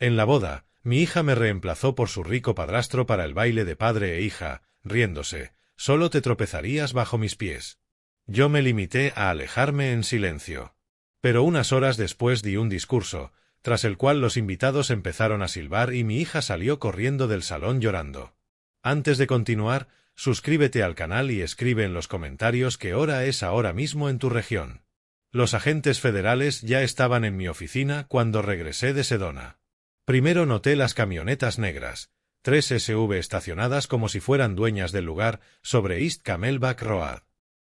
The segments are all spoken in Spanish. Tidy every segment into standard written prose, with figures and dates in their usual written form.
En la boda, mi hija me reemplazó por su rico padrastro para el baile de padre e hija, riéndose, solo te tropezarías bajo mis pies. Yo me limité a alejarme en silencio. Pero unas horas después di un discurso, tras el cual los invitados empezaron a silbar y mi hija salió corriendo del salón llorando. Antes de continuar, suscríbete al canal y escribe en los comentarios qué hora es ahora mismo en tu región. Los agentes federales ya estaban en mi oficina cuando regresé de Sedona. Primero noté las camionetas negras, 3 SV estacionadas como si fueran dueñas del lugar, sobre East Camelback Road.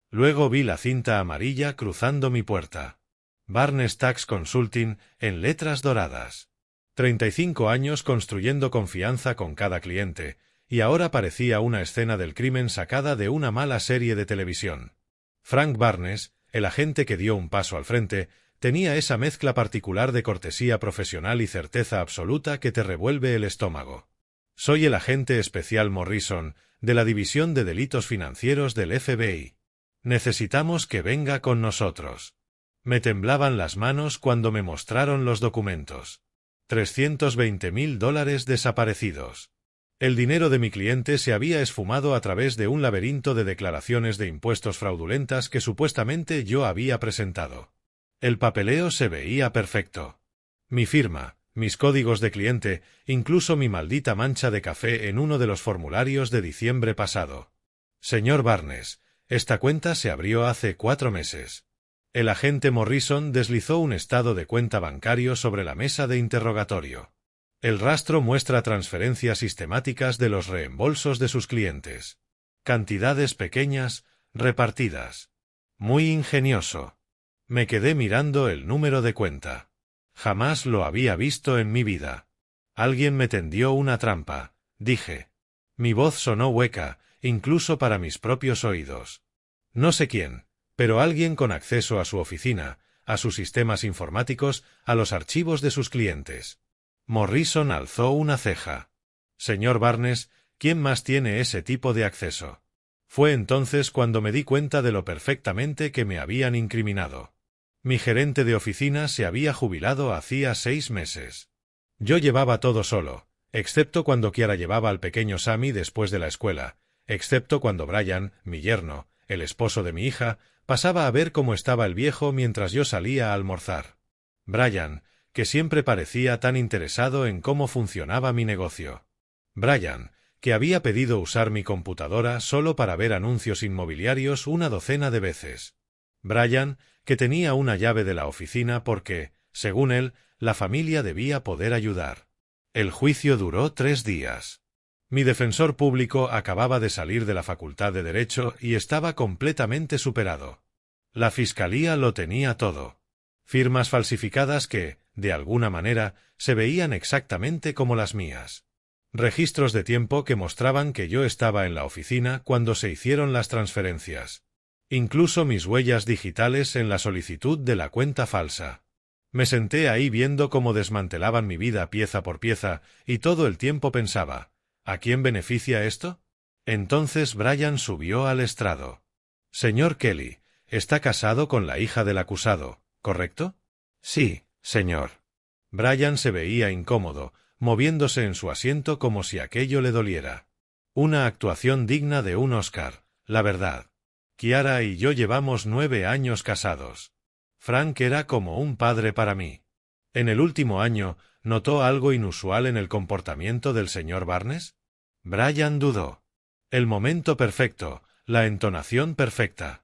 Luego vi la cinta amarilla cruzando mi puerta. Barnes Tax Consulting, en letras doradas. 35 años construyendo confianza con cada cliente, y ahora parecía una escena del crimen sacada de una mala serie de televisión. Frank Barnes, el agente que dio un paso al frente, tenía esa mezcla particular de cortesía profesional y certeza absoluta que te revuelve el estómago. Soy el agente especial Morrison, de la División de Delitos Financieros del FBI. Necesitamos que venga con nosotros. Me temblaban las manos cuando me mostraron los documentos. $320.000 desaparecidos. El dinero de mi cliente se había esfumado a través de un laberinto de declaraciones de impuestos fraudulentas que supuestamente yo había presentado. El papeleo se veía perfecto. Mi firma, mis códigos de cliente, incluso mi maldita mancha de café en uno de los formularios de diciembre pasado. Señor Barnes, esta cuenta se abrió hace 4 meses. El agente Morrison deslizó un estado de cuenta bancario sobre la mesa de interrogatorio. El rastro muestra transferencias sistemáticas de los reembolsos de sus clientes. Cantidades pequeñas, repartidas. Muy ingenioso. Me quedé mirando el número de cuenta. Jamás lo había visto en mi vida. Alguien me tendió una trampa, dije. Mi voz sonó hueca, incluso para mis propios oídos. No sé quién, pero alguien con acceso a su oficina, a sus sistemas informáticos, a los archivos de sus clientes. Morrison alzó una ceja. Señor Barnes, ¿quién más tiene ese tipo de acceso? Fue entonces cuando me di cuenta de lo perfectamente que me habían incriminado. Mi gerente de oficina se había jubilado hacía 6 meses. Yo llevaba todo solo, excepto cuando Kiara llevaba al pequeño Sammy después de la escuela, excepto cuando Brian, mi yerno, el esposo de mi hija, pasaba a ver cómo estaba el viejo mientras yo salía a almorzar. Brian, que siempre parecía tan interesado en cómo funcionaba mi negocio. Brian, que había pedido usar mi computadora solo para ver anuncios inmobiliarios una docena de veces. Brian, que tenía una llave de la oficina porque, según él, la familia debía poder ayudar. El juicio duró 3 días. Mi defensor público acababa de salir de la Facultad de Derecho y estaba completamente superado. La fiscalía lo tenía todo. Firmas falsificadas que, de alguna manera, se veían exactamente como las mías. Registros de tiempo que mostraban que yo estaba en la oficina cuando se hicieron las transferencias. Incluso mis huellas digitales en la solicitud de la cuenta falsa. Me senté ahí viendo cómo desmantelaban mi vida pieza por pieza y todo el tiempo pensaba, ¿a quién beneficia esto? Entonces Brian subió al estrado. Señor Kelly, está casado con la hija del acusado, ¿correcto? Sí, señor. Brian se veía incómodo, moviéndose en su asiento como si aquello le doliera. Una actuación digna de un Oscar, la verdad. Kiara y yo llevamos 9 años casados. Frank era como un padre para mí. En el último año, ¿notó algo inusual en el comportamiento del señor Barnes? Brian dudó. El momento perfecto, la entonación perfecta.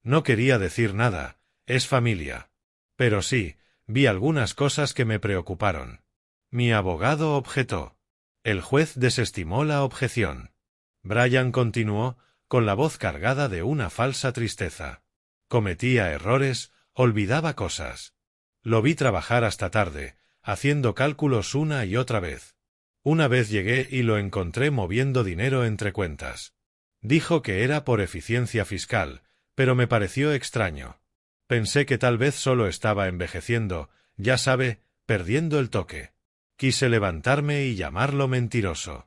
No quería decir nada, es familia. Pero sí, vi algunas cosas que me preocuparon. Mi abogado objetó. El juez desestimó la objeción. Brian continuó, con la voz cargada de una falsa tristeza. Cometía errores, olvidaba cosas. Lo vi trabajar hasta tarde, haciendo cálculos una y otra vez. Una vez llegué y lo encontré moviendo dinero entre cuentas. Dijo que era por eficiencia fiscal, pero me pareció extraño. Pensé que tal vez solo estaba envejeciendo, ya sabe, perdiendo el toque. Quise levantarme y llamarlo mentiroso.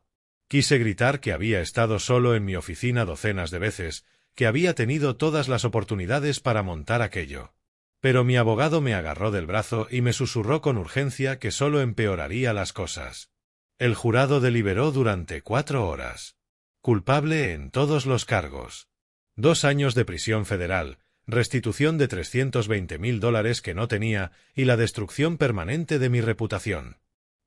Quise gritar que había estado solo en mi oficina docenas de veces, que había tenido todas las oportunidades para montar aquello. Pero mi abogado me agarró del brazo y me susurró con urgencia que solo empeoraría las cosas. El jurado deliberó durante 4 horas. Culpable en todos los cargos. 2 años de prisión federal, restitución de $320,000 que no tenía y la destrucción permanente de mi reputación.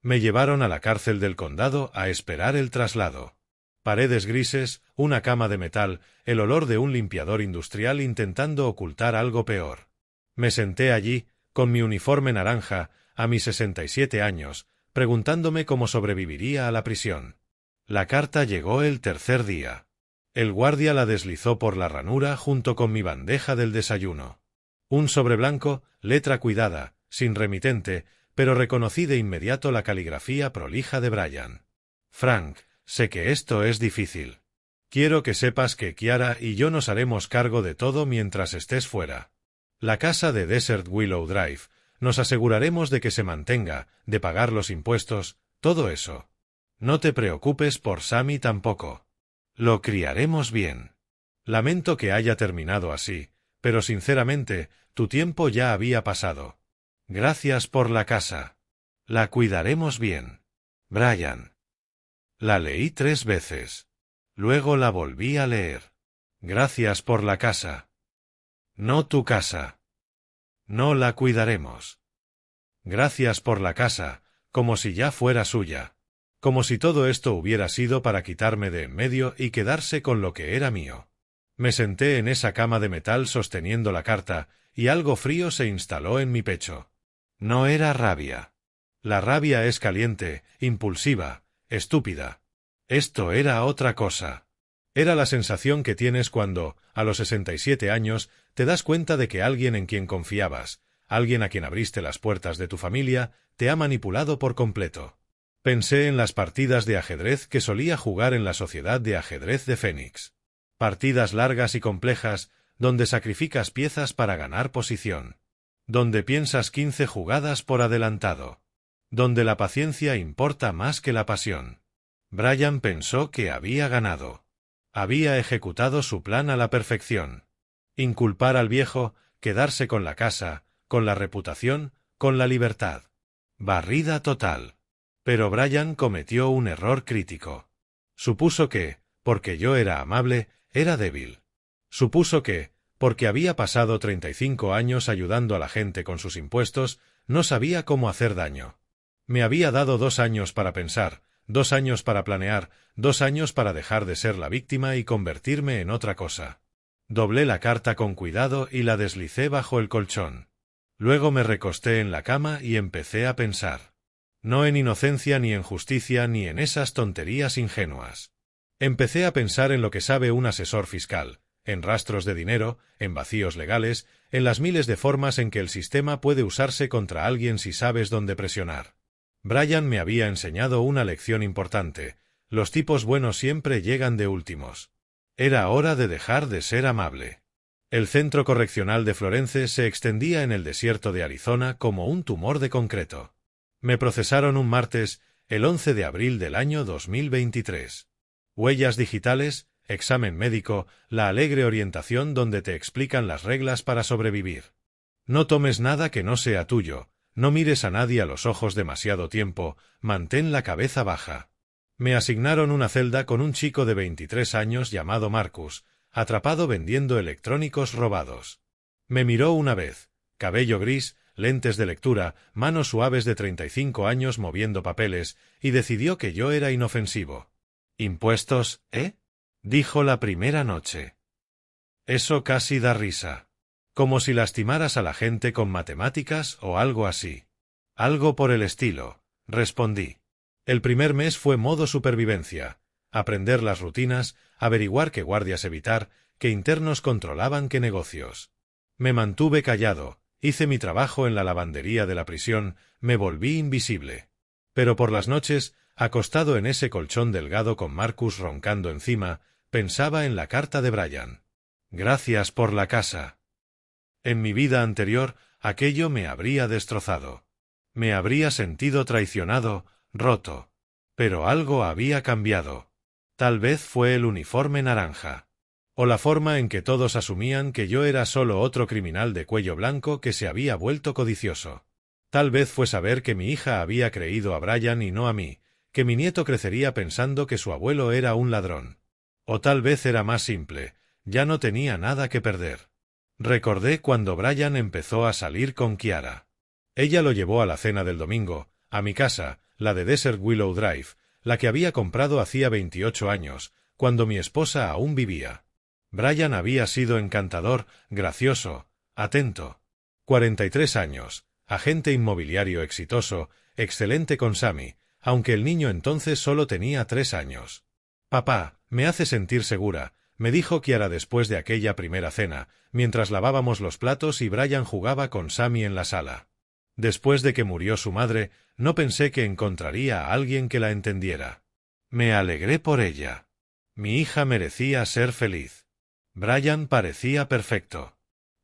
Me llevaron a la cárcel del condado a esperar el traslado. Paredes grises, una cama de metal, el olor de un limpiador industrial intentando ocultar algo peor. Me senté allí, con mi uniforme naranja, a mis 67 años, preguntándome cómo sobreviviría a la prisión. La carta llegó el tercer día. El guardia la deslizó por la ranura junto con mi bandeja del desayuno. Un sobre blanco, letra cuidada, sin remitente, pero reconocí de inmediato la caligrafía prolija de Brian. Frank, sé que esto es difícil. Quiero que sepas que Kiara y yo nos haremos cargo de todo mientras estés fuera. La casa de Desert Willow Drive, nos aseguraremos de que se mantenga, de pagar los impuestos, todo eso. No te preocupes por Sammy tampoco. Lo criaremos bien. Lamento que haya terminado así, pero sinceramente, tu tiempo ya había pasado. Gracias por la casa. La cuidaremos bien. Brian. La leí 3 veces. Luego la volví a leer. Gracias por la casa. No tu casa. No la cuidaremos. Gracias por la casa, como si ya fuera suya. Como si todo esto hubiera sido para quitarme de en medio y quedarse con lo que era mío. Me senté en esa cama de metal sosteniendo la carta, y algo frío se instaló en mi pecho. No era rabia. La rabia es caliente, impulsiva, estúpida. Esto era otra cosa. Era la sensación que tienes cuando, a los 67 años, te das cuenta de que alguien en quien confiabas, alguien a quien abriste las puertas de tu familia, te ha manipulado por completo. Pensé en las partidas de ajedrez que solía jugar en la Sociedad de Ajedrez de Phoenix. Partidas largas y complejas, donde sacrificas piezas para ganar posición. Donde piensas 15 jugadas por adelantado. Donde la paciencia importa más que la pasión. Brian pensó que había ganado. Había ejecutado su plan a la perfección. Inculpar al viejo, quedarse con la casa, con la reputación, con la libertad. Barrida total. Pero Brian cometió un error crítico. Supuso que, porque yo era amable, era débil. Supuso que, porque había pasado 35 años ayudando a la gente con sus impuestos, no sabía cómo hacer daño. Me había dado 2 años para pensar, 2 años para planear, 2 años para dejar de ser la víctima y convertirme en otra cosa. Doblé la carta con cuidado y la deslicé bajo el colchón. Luego me recosté en la cama y empecé a pensar. No en inocencia ni en justicia ni en esas tonterías ingenuas. Empecé a pensar en lo que sabe un asesor fiscal, en rastros de dinero, en vacíos legales, en las miles de formas en que el sistema puede usarse contra alguien si sabes dónde presionar. Brian me había enseñado una lección importante: los tipos buenos siempre llegan de últimos. Era hora de dejar de ser amable. El centro correccional de Florence se extendía en el desierto de Arizona como un tumor de concreto. Me procesaron un martes, el 11 de abril del año 2023. Huellas digitales, examen médico, la alegre orientación donde te explican las reglas para sobrevivir. No tomes nada que no sea tuyo, no mires a nadie a los ojos demasiado tiempo, mantén la cabeza baja. Me asignaron una celda con un chico de 23 años llamado Marcus, atrapado vendiendo electrónicos robados. Me miró una vez, cabello gris, lentes de lectura, manos suaves de 35 años moviendo papeles, y decidió que yo era inofensivo. ¿Impuestos, dijo la primera noche. Eso casi da risa. Como si lastimaras a la gente con matemáticas o algo así. Algo por el estilo, respondí. El primer mes fue modo supervivencia. Aprender las rutinas, averiguar qué guardias evitar, qué internos controlaban qué negocios. Me mantuve callado. Hice mi trabajo en la lavandería de la prisión, me volví invisible. Pero por las noches, acostado en ese colchón delgado con Marcus roncando encima, pensaba en la carta de Brian. Gracias por la casa. En mi vida anterior, aquello me habría destrozado. Me habría sentido traicionado, roto. Pero algo había cambiado. Tal vez fue el uniforme naranja. O la forma en que todos asumían que yo era solo otro criminal de cuello blanco que se había vuelto codicioso. Tal vez fue saber que mi hija había creído a Brian y no a mí, que mi nieto crecería pensando que su abuelo era un ladrón. O tal vez era más simple, ya no tenía nada que perder. Recordé cuando Brian empezó a salir con Kiara. Ella lo llevó a la cena del domingo, a mi casa, la de Desert Willow Drive, la que había comprado hacía 28 años, cuando mi esposa aún vivía. Brian había sido encantador, gracioso, atento. 43 años, agente inmobiliario exitoso, excelente con Sammy, aunque el niño entonces solo tenía 3 años. «Papá, me hace sentir segura», me dijo Kiara después de aquella primera cena, mientras lavábamos los platos y Brian jugaba con Sammy en la sala. Después de que murió su madre, no pensé que encontraría a alguien que la entendiera. Me alegré por ella. Mi hija merecía ser feliz. Brian parecía perfecto.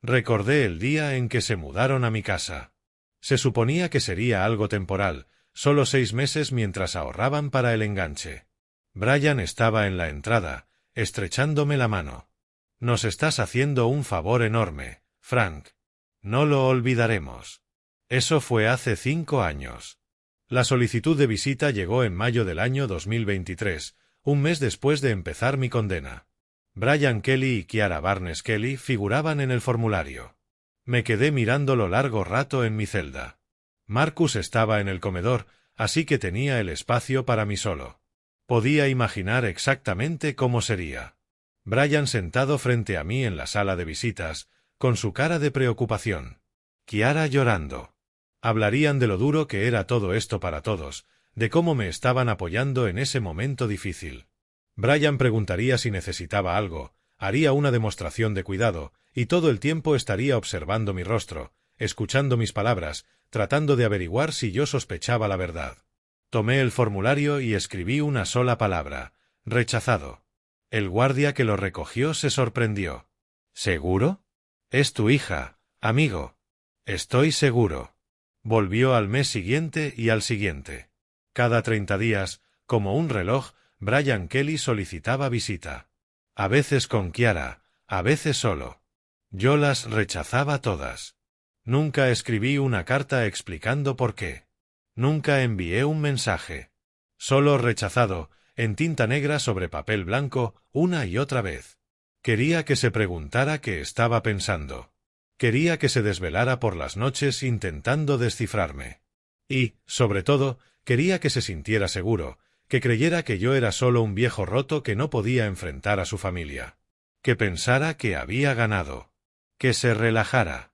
Recordé el día en que se mudaron a mi casa. Se suponía que sería algo temporal, solo 6 meses mientras ahorraban para el enganche. Brian estaba en la entrada, estrechándome la mano. «Nos estás haciendo un favor enorme, Frank. No lo olvidaremos». Eso fue hace 5 años. La solicitud de visita llegó en mayo del año 2023, un mes después de empezar mi condena. Brian Kelly y Kiara Barnes Kelly figuraban en el formulario. Me quedé mirándolo largo rato en mi celda. Marcus estaba en el comedor, así que tenía el espacio para mí solo. Podía imaginar exactamente cómo sería. Brian sentado frente a mí en la sala de visitas, con su cara de preocupación. Kiara llorando. Hablarían de lo duro que era todo esto para todos, de cómo me estaban apoyando en ese momento difícil. Brian preguntaría si necesitaba algo, haría una demostración de cuidado, y todo el tiempo estaría observando mi rostro, escuchando mis palabras, tratando de averiguar si yo sospechaba la verdad. Tomé el formulario y escribí una sola palabra: rechazado. El guardia que lo recogió se sorprendió. ¿Seguro? Es tu hija, amigo. Estoy seguro. Volvió al mes siguiente y al siguiente. Cada 30 días, como un reloj, Brian Kelly solicitaba visita. A veces con Kiara, a veces solo. Yo las rechazaba todas. Nunca escribí una carta explicando por qué. Nunca envié un mensaje. Solo rechazado, en tinta negra sobre papel blanco, una y otra vez. Quería que se preguntara qué estaba pensando. Quería que se desvelara por las noches intentando descifrarme. Y, sobre todo, quería que se sintiera seguro, que creyera que yo era solo un viejo roto que no podía enfrentar a su familia. Que pensara que había ganado. Que se relajara.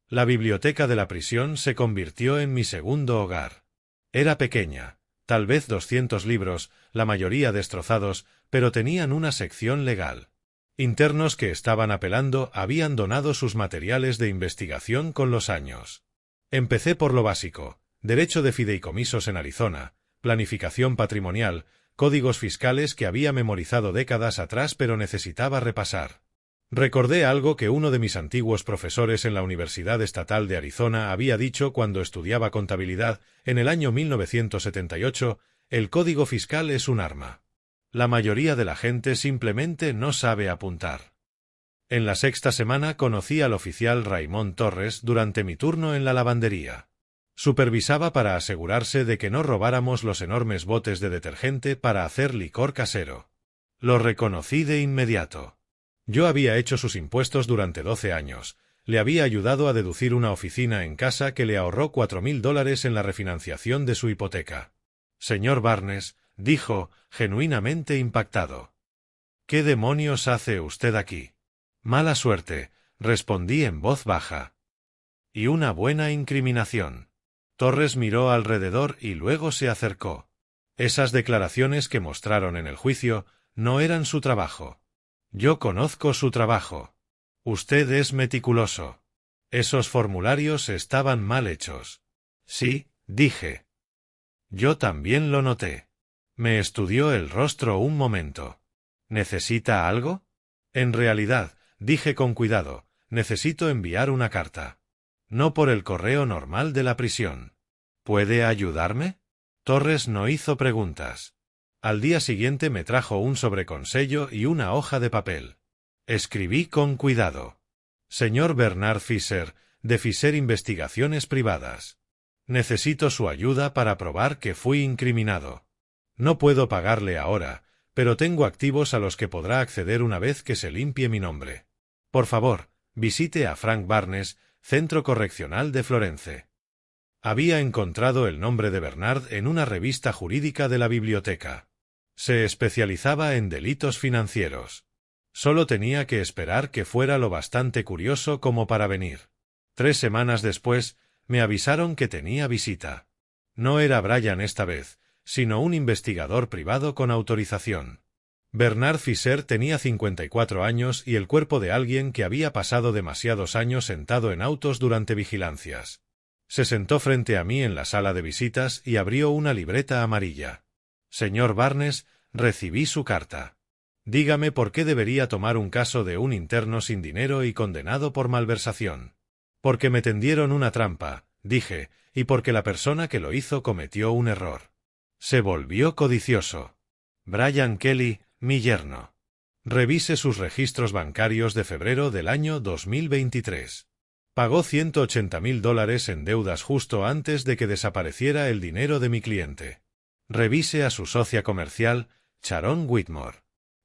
La biblioteca de la prisión se convirtió en mi segundo hogar. Era pequeña, tal vez 200 libros, la mayoría destrozados, pero tenían una sección legal. Internos que estaban apelando habían donado sus materiales de investigación con los años. Empecé por lo básico: derecho de fideicomisos en Arizona, planificación patrimonial, códigos fiscales que había memorizado décadas atrás pero necesitaba repasar. Recordé algo que uno de mis antiguos profesores en la Universidad Estatal de Arizona había dicho cuando estudiaba contabilidad en el año 1978: el código fiscal es un arma. La mayoría de la gente simplemente no sabe apuntar. En la sexta semana conocí al oficial Raymond Torres durante mi turno en la lavandería. Supervisaba para asegurarse de que no robáramos los enormes botes de detergente para hacer licor casero. Lo reconocí de inmediato. Yo había hecho sus impuestos durante 12 años. Le había ayudado a deducir una oficina en casa que le ahorró $4,000 en la refinanciación de su hipoteca. Señor Barnes, dijo, genuinamente impactado. ¿Qué demonios hace usted aquí? Mala suerte, respondí en voz baja. Y una buena incriminación. Torres miró alrededor y luego se acercó. Esas declaraciones que mostraron en el juicio no eran su trabajo. Yo conozco su trabajo. Usted es meticuloso. Esos formularios estaban mal hechos. Sí, dije. Yo también lo noté. Me estudió el rostro un momento. ¿Necesita algo? En realidad, dije con cuidado, necesito enviar una carta. No por el correo normal de la prisión. ¿Puede ayudarme? Torres no hizo preguntas. Al día siguiente me trajo un sobre con sello y una hoja de papel. Escribí con cuidado. Señor Bernard Fisher, de Fisher Investigaciones Privadas. Necesito su ayuda para probar que fui incriminado. No puedo pagarle ahora, pero tengo activos a los que podrá acceder una vez que se limpie mi nombre. Por favor, visite a Frank Barnes, Centro Correccional de Florence. Había encontrado el nombre de Bernard en una revista jurídica de la biblioteca. Se especializaba en delitos financieros. Solo tenía que esperar que fuera lo bastante curioso como para venir. 3 semanas después, me avisaron que tenía visita. No era Brian esta vez, sino un investigador privado con autorización. Bernard Fisher tenía 54 años y el cuerpo de alguien que había pasado demasiados años sentado en autos durante vigilancias. Se sentó frente a mí en la sala de visitas y abrió una libreta amarilla. Señor Barnes, recibí su carta. Dígame por qué debería tomar un caso de un interno sin dinero y condenado por malversación. Porque me tendieron una trampa, dije, y porque la persona que lo hizo cometió un error. Se volvió codicioso. Brian Kelly, mi yerno. Revise sus registros bancarios de febrero del año 2023. Pagó $180,000 en deudas justo antes de que desapareciera el dinero de mi cliente. Revise a su socia comercial, Sharon Whitmore.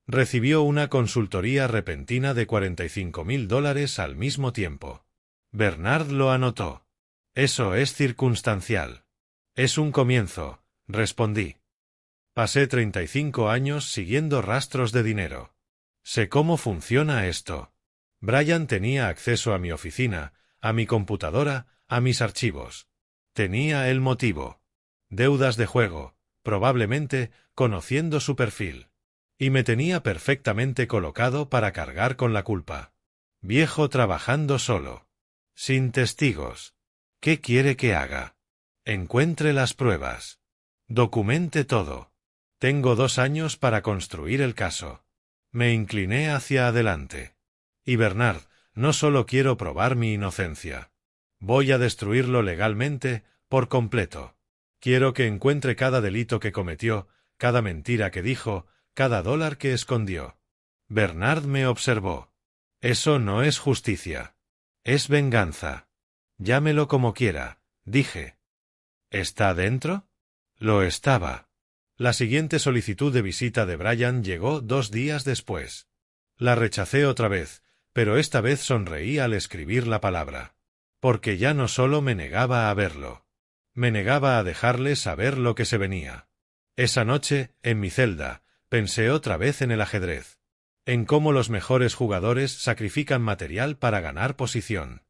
Recibió una consultoría repentina de $45,000 al mismo tiempo. Bernard lo anotó. Eso es circunstancial. Es un comienzo, respondí. Pasé 35 años siguiendo rastros de dinero. Sé cómo funciona esto. Brian tenía acceso a mi oficina, a mi computadora, a mis archivos. Tenía el motivo. Deudas de juego, probablemente, conociendo su perfil. Y me tenía perfectamente colocado para cargar con la culpa. Viejo trabajando solo. Sin testigos. ¿Qué quiere que haga? Encuentre las pruebas. Documente todo. Tengo 2 años para construir el caso. Me incliné hacia adelante. Y Bernard, no solo quiero probar mi inocencia. Voy a destruirlo legalmente, por completo. Quiero que encuentre cada delito que cometió, cada mentira que dijo, cada dólar que escondió. Bernard me observó. Eso no es justicia. Es venganza. Llámelo como quiera, dije. ¿Está dentro? Lo estaba. La siguiente solicitud de visita de Brian llegó 2 días después. La rechacé otra vez, pero esta vez sonreí al escribir la palabra. Porque ya no solo me negaba a verlo. Me negaba a dejarle saber lo que se venía. Esa noche, en mi celda, pensé otra vez en el ajedrez. En cómo los mejores jugadores sacrifican material para ganar posición.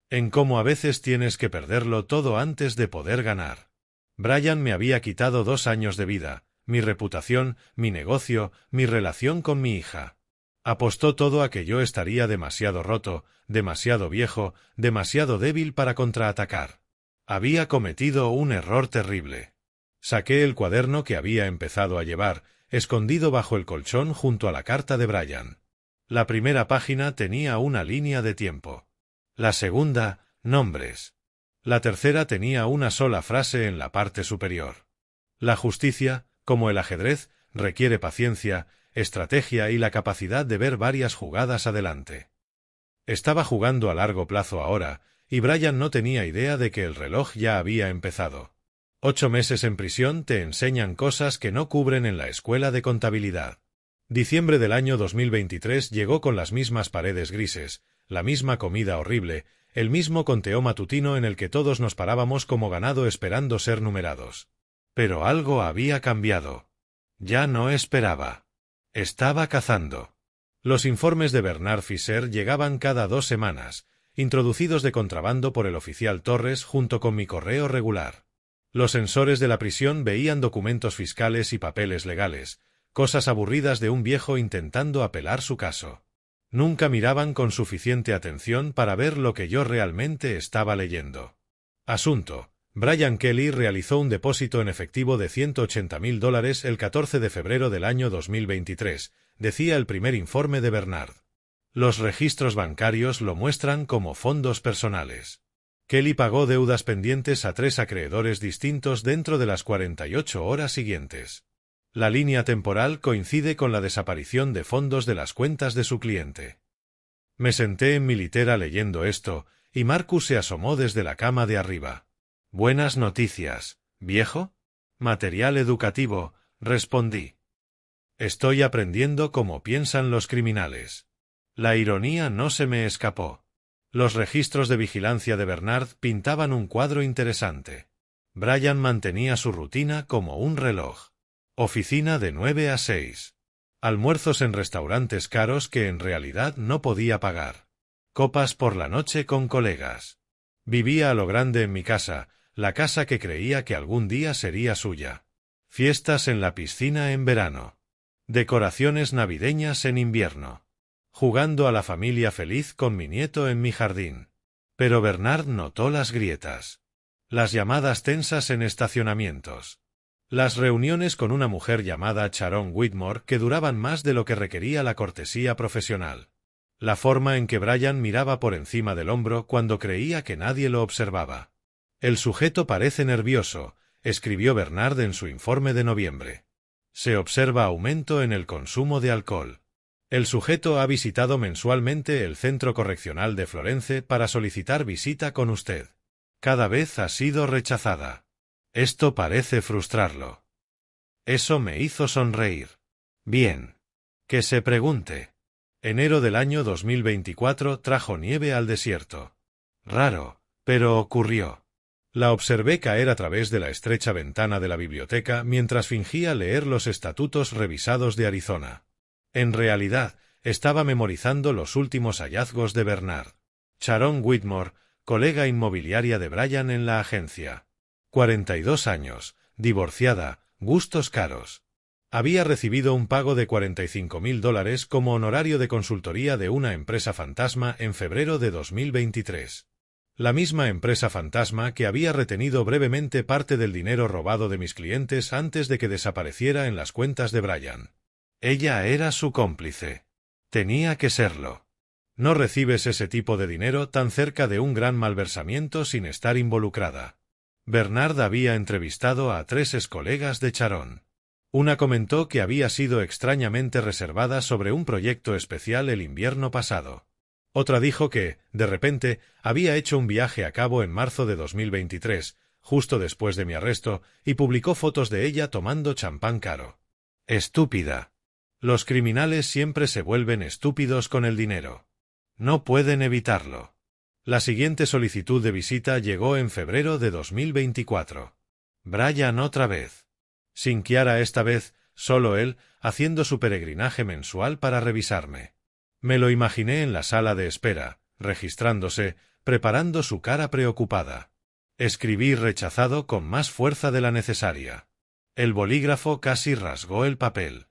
En cómo a veces tienes que perderlo todo antes de poder ganar. Brian me había quitado 2 años de vida, mi reputación, mi negocio, mi relación con mi hija. Apostó todo a que yo estaría demasiado roto, demasiado viejo, demasiado débil para contraatacar. Había cometido un error terrible. Saqué el cuaderno que había empezado a llevar, escondido bajo el colchón junto a la carta de Brian. La primera página tenía una línea de tiempo. La segunda, nombres. La tercera tenía una sola frase en la parte superior. La justicia, como el ajedrez, requiere paciencia, estrategia y la capacidad de ver varias jugadas adelante. Estaba jugando a largo plazo ahora, y Brian no tenía idea de que el reloj ya había empezado. 8 meses en prisión te enseñan cosas que no cubren en la escuela de contabilidad. Diciembre del año 2023 llegó con las mismas paredes grises, la misma comida horrible, el mismo conteo matutino en el que todos nos parábamos como ganado esperando ser numerados. Pero algo había cambiado. Ya no esperaba. Estaba cazando. Los informes de Bernard Fisher llegaban cada 2 semanas, introducidos de contrabando por el oficial Torres junto con mi correo regular. Los sensores de la prisión veían documentos fiscales y papeles legales, cosas aburridas de un viejo intentando apelar su caso. Nunca miraban con suficiente atención para ver lo que yo realmente estaba leyendo. Asunto. Brian Kelly realizó un depósito en efectivo de $180,000 el 14 de febrero del año 2023, decía el primer informe de Bernard. Los registros bancarios lo muestran como fondos personales. Kelly pagó deudas pendientes a 3 acreedores distintos dentro de las 48 horas siguientes. La línea temporal coincide con la desaparición de fondos de las cuentas de su cliente. Me senté en mi litera leyendo esto, y Marcus se asomó desde la cama de arriba. «Buenas noticias, viejo». «Material educativo», respondí. «Estoy aprendiendo cómo piensan los criminales». La ironía no se me escapó. Los registros de vigilancia de Bernard pintaban un cuadro interesante. Brian mantenía su rutina como un reloj. Oficina de 9 a 6. Almuerzos en restaurantes caros que en realidad no podía pagar. Copas por la noche con colegas. Vivía a lo grande en mi casa, la casa que creía que algún día sería suya. Fiestas en la piscina en verano. Decoraciones navideñas en invierno. Jugando a la familia feliz con mi nieto en mi jardín. Pero Bernard notó las grietas. Las llamadas tensas en estacionamientos. Las reuniones con una mujer llamada Sharon Whitmore que duraban más de lo que requería la cortesía profesional. La forma en que Brian miraba por encima del hombro cuando creía que nadie lo observaba. «El sujeto parece nervioso», escribió Bernard en su informe de noviembre. «Se observa aumento en el consumo de alcohol. El sujeto ha visitado mensualmente el Centro Correccional de Florence para solicitar visita con usted. Cada vez ha sido rechazada. Esto parece frustrarlo». Eso me hizo sonreír. Bien. Que se pregunte. Enero del año 2024 trajo nieve al desierto. Raro, pero ocurrió. La observé caer a través de la estrecha ventana de la biblioteca mientras fingía leer los estatutos revisados de Arizona. En realidad, estaba memorizando los últimos hallazgos de Bernard. Sharon Whitmore, colega inmobiliaria de Brian en la agencia. 42 años, divorciada, gustos caros. Había recibido un pago de $45.000 como honorario de consultoría de una empresa fantasma en febrero de 2023. La misma empresa fantasma que había retenido brevemente parte del dinero robado de mis clientes antes de que desapareciera en las cuentas de Brian. Ella era su cómplice. Tenía que serlo. No recibes ese tipo de dinero tan cerca de un gran malversamiento sin estar involucrada. Bernard había entrevistado a 3 excolegas de Sharon. Una comentó que había sido extrañamente reservada sobre un proyecto especial el invierno pasado. Otra dijo que, de repente, había hecho un viaje a cabo en marzo de 2023, justo después de mi arresto, y publicó fotos de ella tomando champán caro. Estúpida. Los criminales siempre se vuelven estúpidos con el dinero. No pueden evitarlo. La siguiente solicitud de visita llegó en febrero de 2024. Brian otra vez. Sin Kiara esta vez, solo él, haciendo su peregrinaje mensual para revisarme. Me lo imaginé en la sala de espera, registrándose, preparando su cara preocupada. Escribí rechazado con más fuerza de la necesaria. El bolígrafo casi rasgó el papel.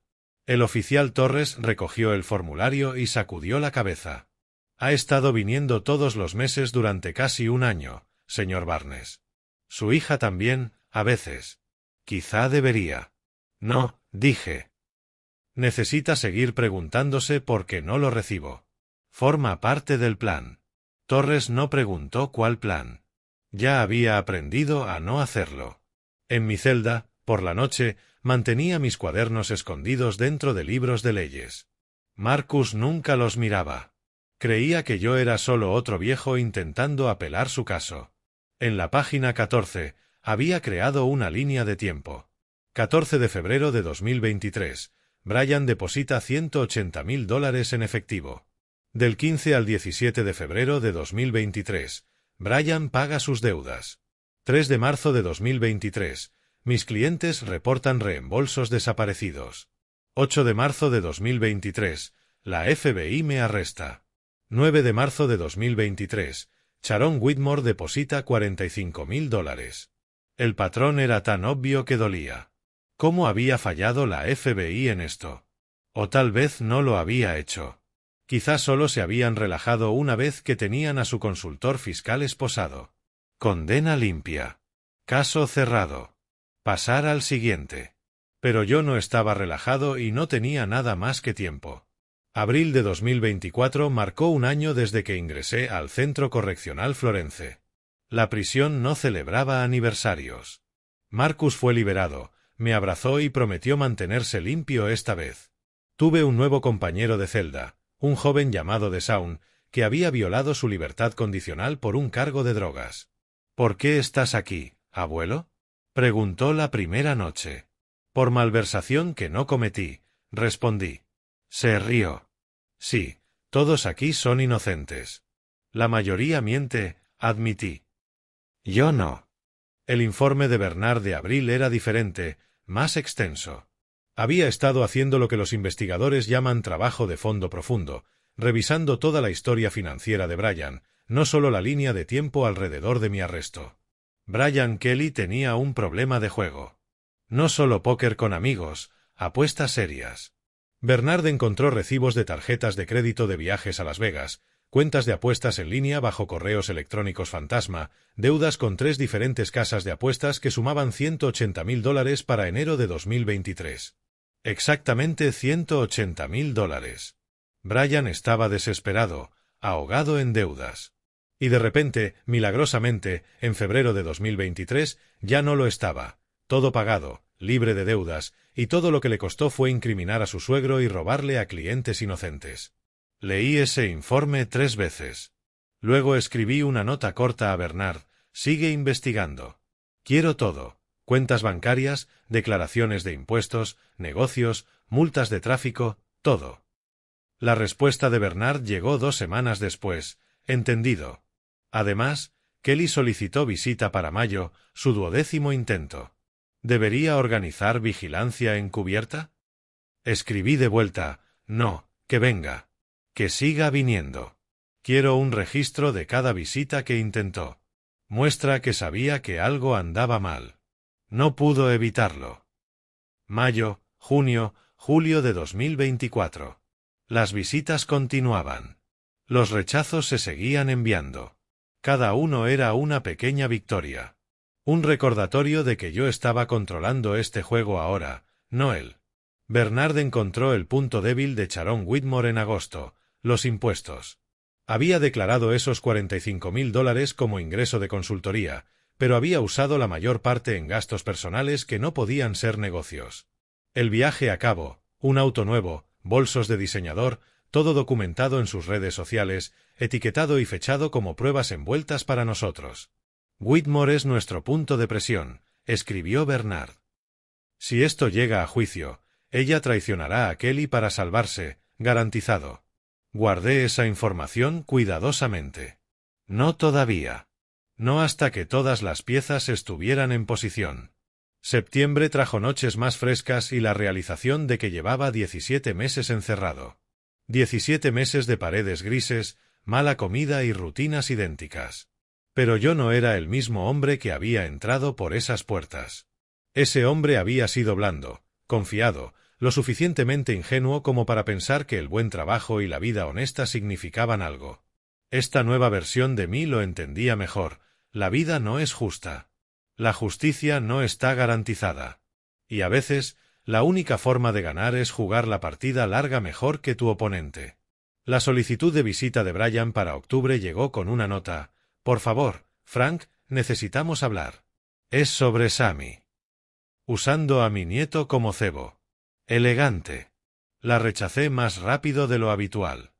El oficial Torres recogió el formulario y sacudió la cabeza. Ha estado viniendo todos los meses durante casi un año, señor Barnes. Su hija también, a veces. Quizá debería. No, dije. Necesita seguir preguntándose por qué no lo recibo. Forma parte del plan. Torres no preguntó cuál plan. Ya había aprendido a no hacerlo. En mi celda, por la noche, mantenía mis cuadernos escondidos dentro de libros de leyes. Marcus nunca los miraba. Creía que yo era solo otro viejo intentando apelar su caso. En la página 14, había creado una línea de tiempo. 14 de febrero de 2023. Brian deposita $180.000 en efectivo. Del 15 al 17 de febrero de 2023. Brian paga sus deudas. 3 de marzo de 2023. Mis clientes reportan reembolsos desaparecidos. 8 de marzo de 2023. La FBI me arresta. 9 de marzo de 2023. Sharon Whitmore deposita $45.000. El patrón era tan obvio que dolía. ¿Cómo había fallado la FBI en esto? O tal vez no lo había hecho. Quizás solo se habían relajado una vez que tenían a su consultor fiscal esposado. Condena limpia. Caso cerrado. Pasar al siguiente. Pero yo no estaba relajado y no tenía nada más que tiempo. Abril de 2024 marcó un año desde que ingresé al Centro Correccional Florence. La prisión no celebraba aniversarios. Marcus fue liberado, me abrazó y prometió mantenerse limpio esta vez. Tuve un nuevo compañero de celda, un joven llamado Desaun, que había violado su libertad condicional por un cargo de drogas. «¿Por qué estás aquí, abuelo?», preguntó la primera noche. «Por malversación que no cometí», respondí. Se rió. «Sí, todos aquí son inocentes. La mayoría miente», admití. «Yo no». El informe de Bernard de abril era diferente, más extenso. Había estado haciendo lo que los investigadores llaman trabajo de fondo profundo, revisando toda la historia financiera de Brian, no solo la línea de tiempo alrededor de mi arresto. Brian Kelly tenía un problema de juego. No solo póker con amigos, apuestas serias. Bernard encontró recibos de tarjetas de crédito de viajes a Las Vegas, cuentas de apuestas en línea bajo correos electrónicos fantasma, deudas con 3 diferentes casas de apuestas que sumaban $180.000 para enero de 2023. Exactamente $180.000. Brian estaba desesperado, ahogado en deudas. Y de repente, milagrosamente, en febrero de 2023, ya no lo estaba. Todo pagado, libre de deudas, y todo lo que le costó fue incriminar a su suegro y robarle a clientes inocentes. Leí ese informe 3 veces. Luego escribí una nota corta a Bernard: «Sigue investigando. Quiero todo. Cuentas bancarias, declaraciones de impuestos, negocios, multas de tráfico, todo». La respuesta de Bernard llegó 2 semanas después. «Entendido». Además, Kelly solicitó visita para mayo, su 12º intento. ¿Debería organizar vigilancia encubierta? Escribí de vuelta: «No, que venga. Que siga viniendo. Quiero un registro de cada visita que intentó. Muestra que sabía que algo andaba mal». No pudo evitarlo. Mayo, junio, julio de 2024. Las visitas continuaban. Los rechazos se seguían enviando. Cada uno era una pequeña victoria. Un recordatorio de que yo estaba controlando este juego ahora, no él. Bernard encontró el punto débil de Sharon Whitmore en agosto: los impuestos. Había declarado esos $45.000 como ingreso de consultoría, pero había usado la mayor parte en gastos personales que no podían ser negocios. El viaje a Cabo, un auto nuevo, bolsos de diseñador, todo documentado en sus redes sociales, etiquetado y fechado como pruebas envueltas para nosotros. «Whitmore es nuestro punto de presión», escribió Bernard. «Si esto llega a juicio, ella traicionará a Kelly para salvarse, garantizado». Guardé esa información cuidadosamente. No todavía. No hasta que todas las piezas estuvieran en posición. Septiembre trajo noches más frescas y la realización de que llevaba 17 meses encerrado. 17 meses de paredes grises, mala comida y rutinas idénticas. Pero yo no era el mismo hombre que había entrado por esas puertas. Ese hombre había sido blando, confiado, lo suficientemente ingenuo como para pensar que el buen trabajo y la vida honesta significaban algo. Esta nueva versión de mí lo entendía mejor: la vida no es justa. La justicia no está garantizada. Y a veces, la única forma de ganar es jugar la partida larga mejor que tu oponente. La solicitud de visita de Brian para octubre llegó con una nota: «Por favor, Frank, necesitamos hablar. Es sobre Sammy». Usando a mi nieto como cebo. Elegante. La rechacé más rápido de lo habitual.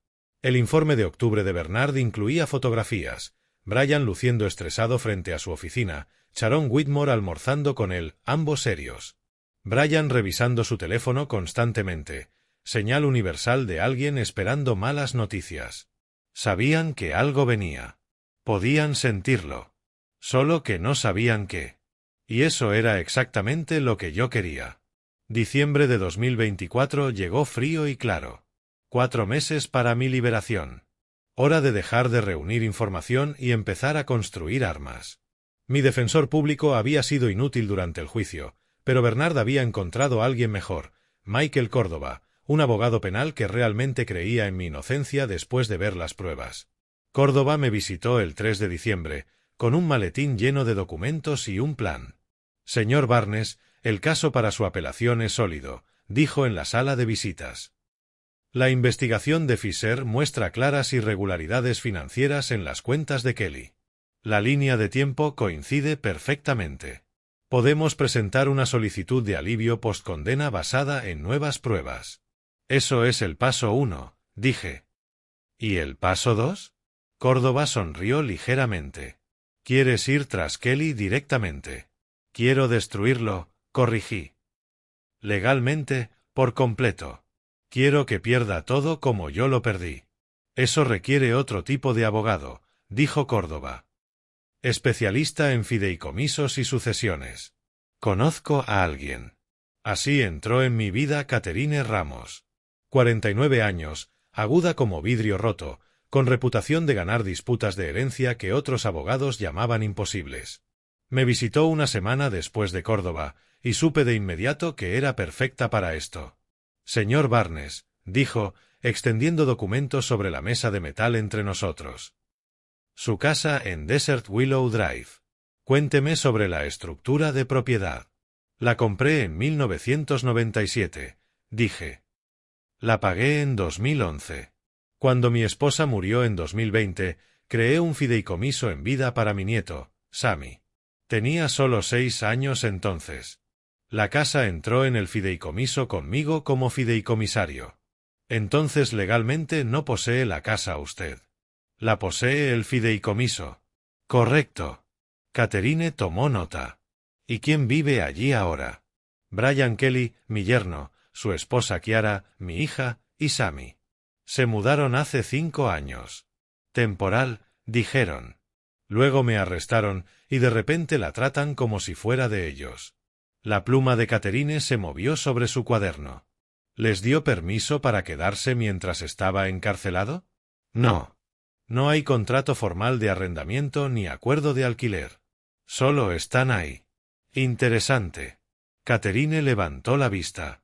El informe de octubre de Bernard incluía fotografías: Brian luciendo estresado frente a su oficina, Sharon Whitmore almorzando con él, ambos serios. Brian revisando su teléfono constantemente, señal universal de alguien esperando malas noticias. Sabían que algo venía. Podían sentirlo. Solo que no sabían qué. Y eso era exactamente lo que yo quería. Diciembre de 2024 llegó frío y claro. 4 meses para mi liberación. Hora de dejar de reunir información y empezar a construir armas. Mi defensor público había sido inútil durante el juicio, pero Bernard había encontrado a alguien mejor: Michael Córdoba, un abogado penal que realmente creía en mi inocencia después de ver las pruebas. Córdoba me visitó el 3 de diciembre, con un maletín lleno de documentos y un plan. «Señor Barnes, el caso para su apelación es sólido», dijo en la sala de visitas. «La investigación de Fisher muestra claras irregularidades financieras en las cuentas de Kelly. La línea de tiempo coincide perfectamente. Podemos presentar una solicitud de alivio postcondena basada en nuevas pruebas». «Eso es el paso 1», dije. ¿Y el paso 2? Córdoba sonrió ligeramente. ¿Quieres ir tras Kelly directamente? Quiero destruirlo, corrigí. Legalmente, por completo. Quiero que pierda todo como yo lo perdí. Eso requiere otro tipo de abogado, dijo Córdoba. Especialista en fideicomisos y sucesiones. Conozco a alguien. Así entró en mi vida Catherine Ramos. 49 años, aguda como vidrio roto, con reputación de ganar disputas de herencia que otros abogados llamaban imposibles. Me visitó una semana después de Córdoba, y supe de inmediato que era perfecta para esto. Señor Barnes, dijo, extendiendo documentos sobre la mesa de metal entre nosotros. Su casa en Desert Willow Drive. Cuénteme sobre la estructura de propiedad. La compré en 1997, dije. La pagué en 2011. Cuando mi esposa murió en 2020, creé un fideicomiso en vida para mi nieto, Sammy. Tenía solo 6 años entonces. La casa entró en el fideicomiso conmigo como fideicomisario. Entonces legalmente no posee la casa usted. La posee el fideicomiso. Correcto. Catherine tomó nota. ¿Y quién vive allí ahora? Brian Kelly, mi yerno, su esposa Kiara, mi hija, y Sammy. Se mudaron hace 5 años. Temporal, dijeron. Luego me arrestaron, y de repente la tratan como si fuera de ellos. La pluma de Catherine se movió sobre su cuaderno. ¿Les dio permiso para quedarse mientras estaba encarcelado? No. No hay contrato formal de arrendamiento ni acuerdo de alquiler. Solo están ahí. Interesante. Catherine levantó la vista.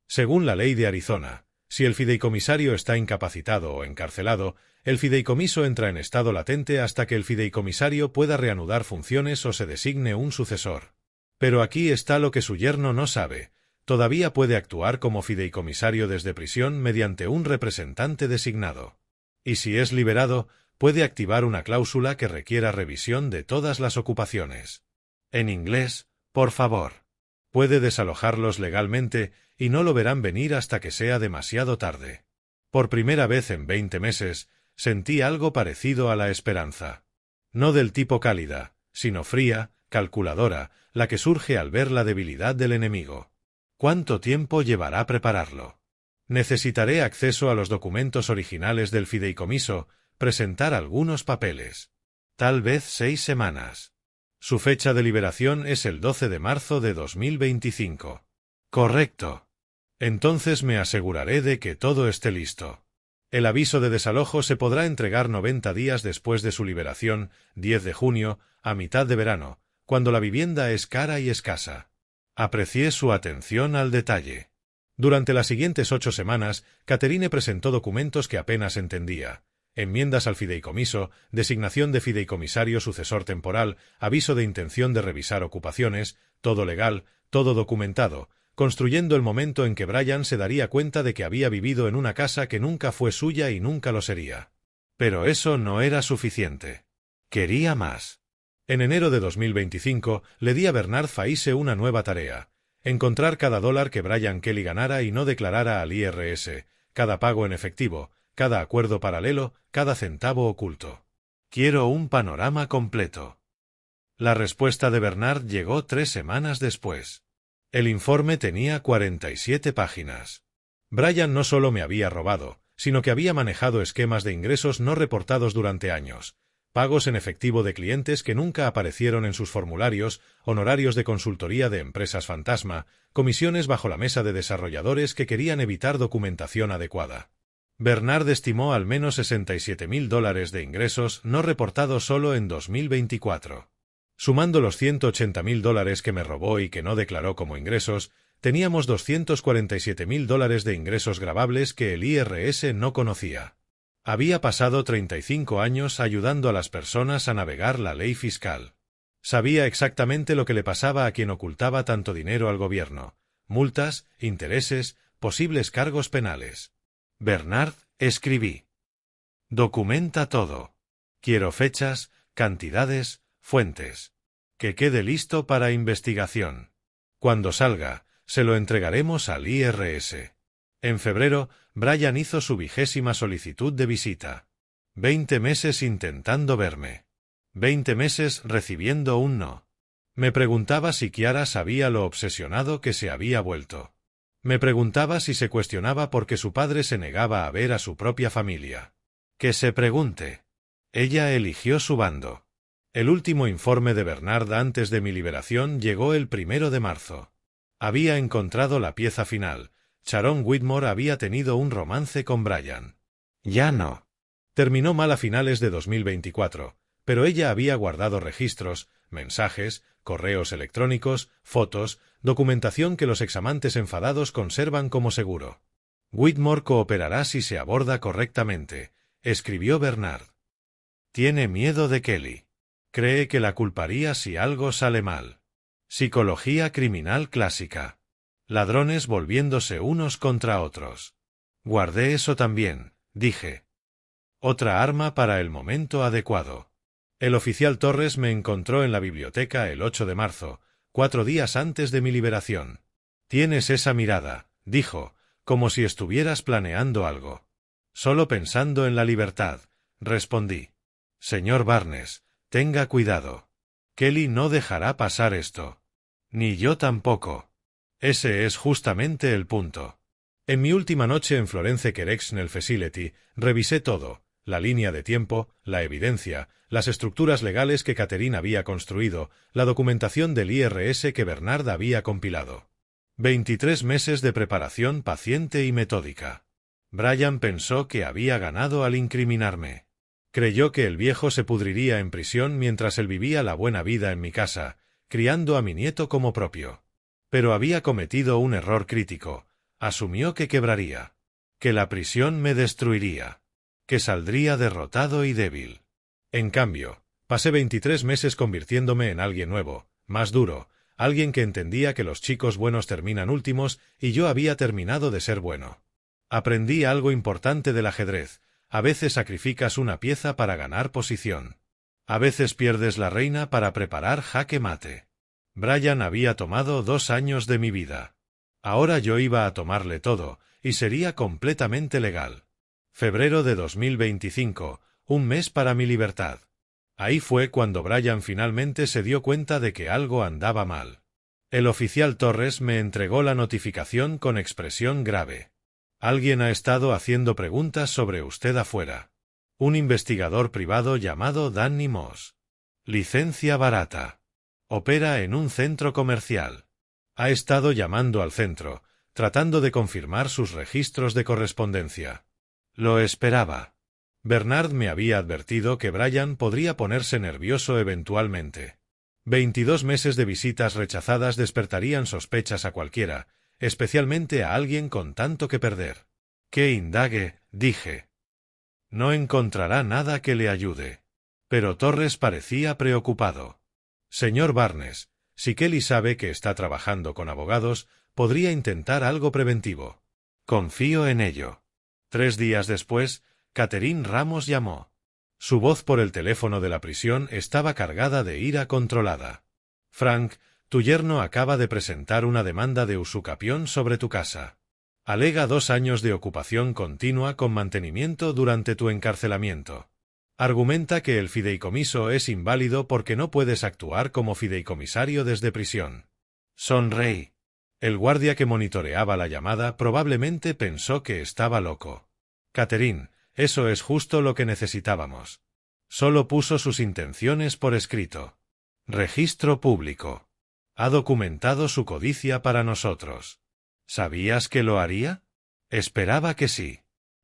Según la ley de Arizona, si el fideicomisario está incapacitado o encarcelado, el fideicomiso entra en estado latente hasta que el fideicomisario pueda reanudar funciones o se designe un sucesor. Pero aquí está lo que su yerno no sabe. Todavía puede actuar como fideicomisario desde prisión mediante un representante designado. Y si es liberado, puede activar una cláusula que requiera revisión de todas las ocupaciones. En inglés, por favor. Puede desalojarlos legalmente y no lo verán venir hasta que sea demasiado tarde. Por primera vez en 20 meses, sentí algo parecido a la esperanza. No del tipo cálida, sino fría, calculadora, la que surge al ver la debilidad del enemigo. ¿Cuánto tiempo llevará prepararlo? Necesitaré acceso a los documentos originales del fideicomiso, presentar algunos papeles. Tal vez 6 semanas. Su fecha de liberación es el 12 de marzo de 2025. Correcto. Entonces me aseguraré de que todo esté listo. El aviso de desalojo se podrá entregar 90 días después de su liberación, 10 de junio, a mitad de verano, cuando la vivienda es cara y escasa. Aprecié su atención al detalle. Durante las siguientes 8 semanas, Catherine presentó documentos que apenas entendía. Enmiendas al fideicomiso, designación de fideicomisario sucesor temporal, aviso de intención de revisar ocupaciones, todo legal, todo documentado, construyendo el momento en que Brian se daría cuenta de que había vivido en una casa que nunca fue suya y nunca lo sería. Pero eso no era suficiente. Quería más. En enero de 2025 le di a Bernard Faise una nueva tarea. Encontrar cada dólar que Brian Kelly ganara y no declarara al IRS, cada pago en efectivo, cada acuerdo paralelo, cada centavo oculto. Quiero un panorama completo. La respuesta de Bernard llegó 3 semanas después. El informe tenía 47 páginas. Brian no solo me había robado, sino que había manejado esquemas de ingresos no reportados durante años, pagos en efectivo de clientes que nunca aparecieron en sus formularios, honorarios de consultoría de empresas fantasma, comisiones bajo la mesa de desarrolladores que querían evitar documentación adecuada. Bernard estimó al menos $67.000 de ingresos no reportados solo en 2024. Sumando los $180.000 que me robó y que no declaró como ingresos, teníamos $247.000 de ingresos gravables que el IRS no conocía. Había pasado 35 años ayudando a las personas a navegar la ley fiscal. Sabía exactamente lo que le pasaba a quien ocultaba tanto dinero al gobierno: multas, intereses, posibles cargos penales. Bernard, escribí. Documenta todo. Quiero fechas, cantidades, fuentes. Que quede listo para investigación. Cuando salga, se lo entregaremos al IRS. En febrero, Brian hizo su 20ª solicitud de visita. 20 meses intentando verme. 20 meses recibiendo un no. Me preguntaba si Kiara sabía lo obsesionado que se había vuelto. Me preguntaba si se cuestionaba por qué su padre se negaba a ver a su propia familia. Que se pregunte. Ella eligió su bando. El último informe de Bernard antes de mi liberación llegó el 1 de marzo. Había encontrado la pieza final. Sharon Whitmore había tenido un romance con Brian. Ya no. Terminó mal a finales de 2024, pero ella había guardado registros, mensajes, correos electrónicos, fotos, documentación que los examantes enfadados conservan como seguro. Whitmore cooperará si se aborda correctamente, escribió Bernard. Tiene miedo de Kelly. Cree que la culparía si algo sale mal. Psicología criminal clásica. Ladrones volviéndose unos contra otros. Guardé eso también, dije. Otra arma para el momento adecuado. El oficial Torres me encontró en la biblioteca el 8 de marzo, 4 días antes de mi liberación. Tienes esa mirada, dijo, como si estuvieras planeando algo. Solo pensando en la libertad, respondí. Señor Barnes, tenga cuidado. Kelly no dejará pasar esto. Ni yo tampoco. Ese es justamente el punto. En mi última noche en Florence Correctional Facility, revisé todo, la línea de tiempo, la evidencia, las estructuras legales que Catherine había construido, la documentación del IRS que Bernard había compilado. 23 meses de preparación paciente y metódica. Brian pensó que había ganado al incriminarme. Creyó que el viejo se pudriría en prisión mientras él vivía la buena vida en mi casa, criando a mi nieto como propio. Pero había cometido un error crítico. Asumió que quebraría. Que la prisión me destruiría. Que saldría derrotado y débil. En cambio, pasé 23 meses convirtiéndome en alguien nuevo, más duro, alguien que entendía que los chicos buenos terminan últimos y yo había terminado de ser bueno. Aprendí algo importante del ajedrez. A veces sacrificas una pieza para ganar posición. A veces pierdes la reina para preparar jaque mate. Brian había tomado 2 años de mi vida. Ahora yo iba a tomarle todo, y sería completamente legal. Febrero de 2025, un mes para mi libertad. Ahí fue cuando Brian finalmente se dio cuenta de que algo andaba mal. El oficial Torres me entregó la notificación con expresión grave. Alguien ha estado haciendo preguntas sobre usted afuera. Un investigador privado llamado Danny Moss. Licencia barata. Opera en un centro comercial. Ha estado llamando al centro, tratando de confirmar sus registros de correspondencia. Lo esperaba. Bernard me había advertido que Brian podría ponerse nervioso eventualmente. 22 meses de visitas rechazadas despertarían sospechas a cualquiera, especialmente a alguien con tanto que perder. Que indague, dije. No encontrará nada que le ayude. Pero Torres parecía preocupado. Señor Barnes, si Kelly sabe que está trabajando con abogados, podría intentar algo preventivo. Confío en ello. 3 días después, Catherine Ramos llamó. Su voz por el teléfono de la prisión estaba cargada de ira controlada. Frank, tu yerno acaba de presentar una demanda de usucapión sobre tu casa. Alega 2 años de ocupación continua con mantenimiento durante tu encarcelamiento. Argumenta que el fideicomiso es inválido porque no puedes actuar como fideicomisario desde prisión. Sonreí. El guardia que monitoreaba la llamada probablemente pensó que estaba loco. Catherine, eso es justo lo que necesitábamos. Solo puso sus intenciones por escrito. Registro público. Ha documentado su codicia para nosotros. ¿Sabías que lo haría? Esperaba que sí.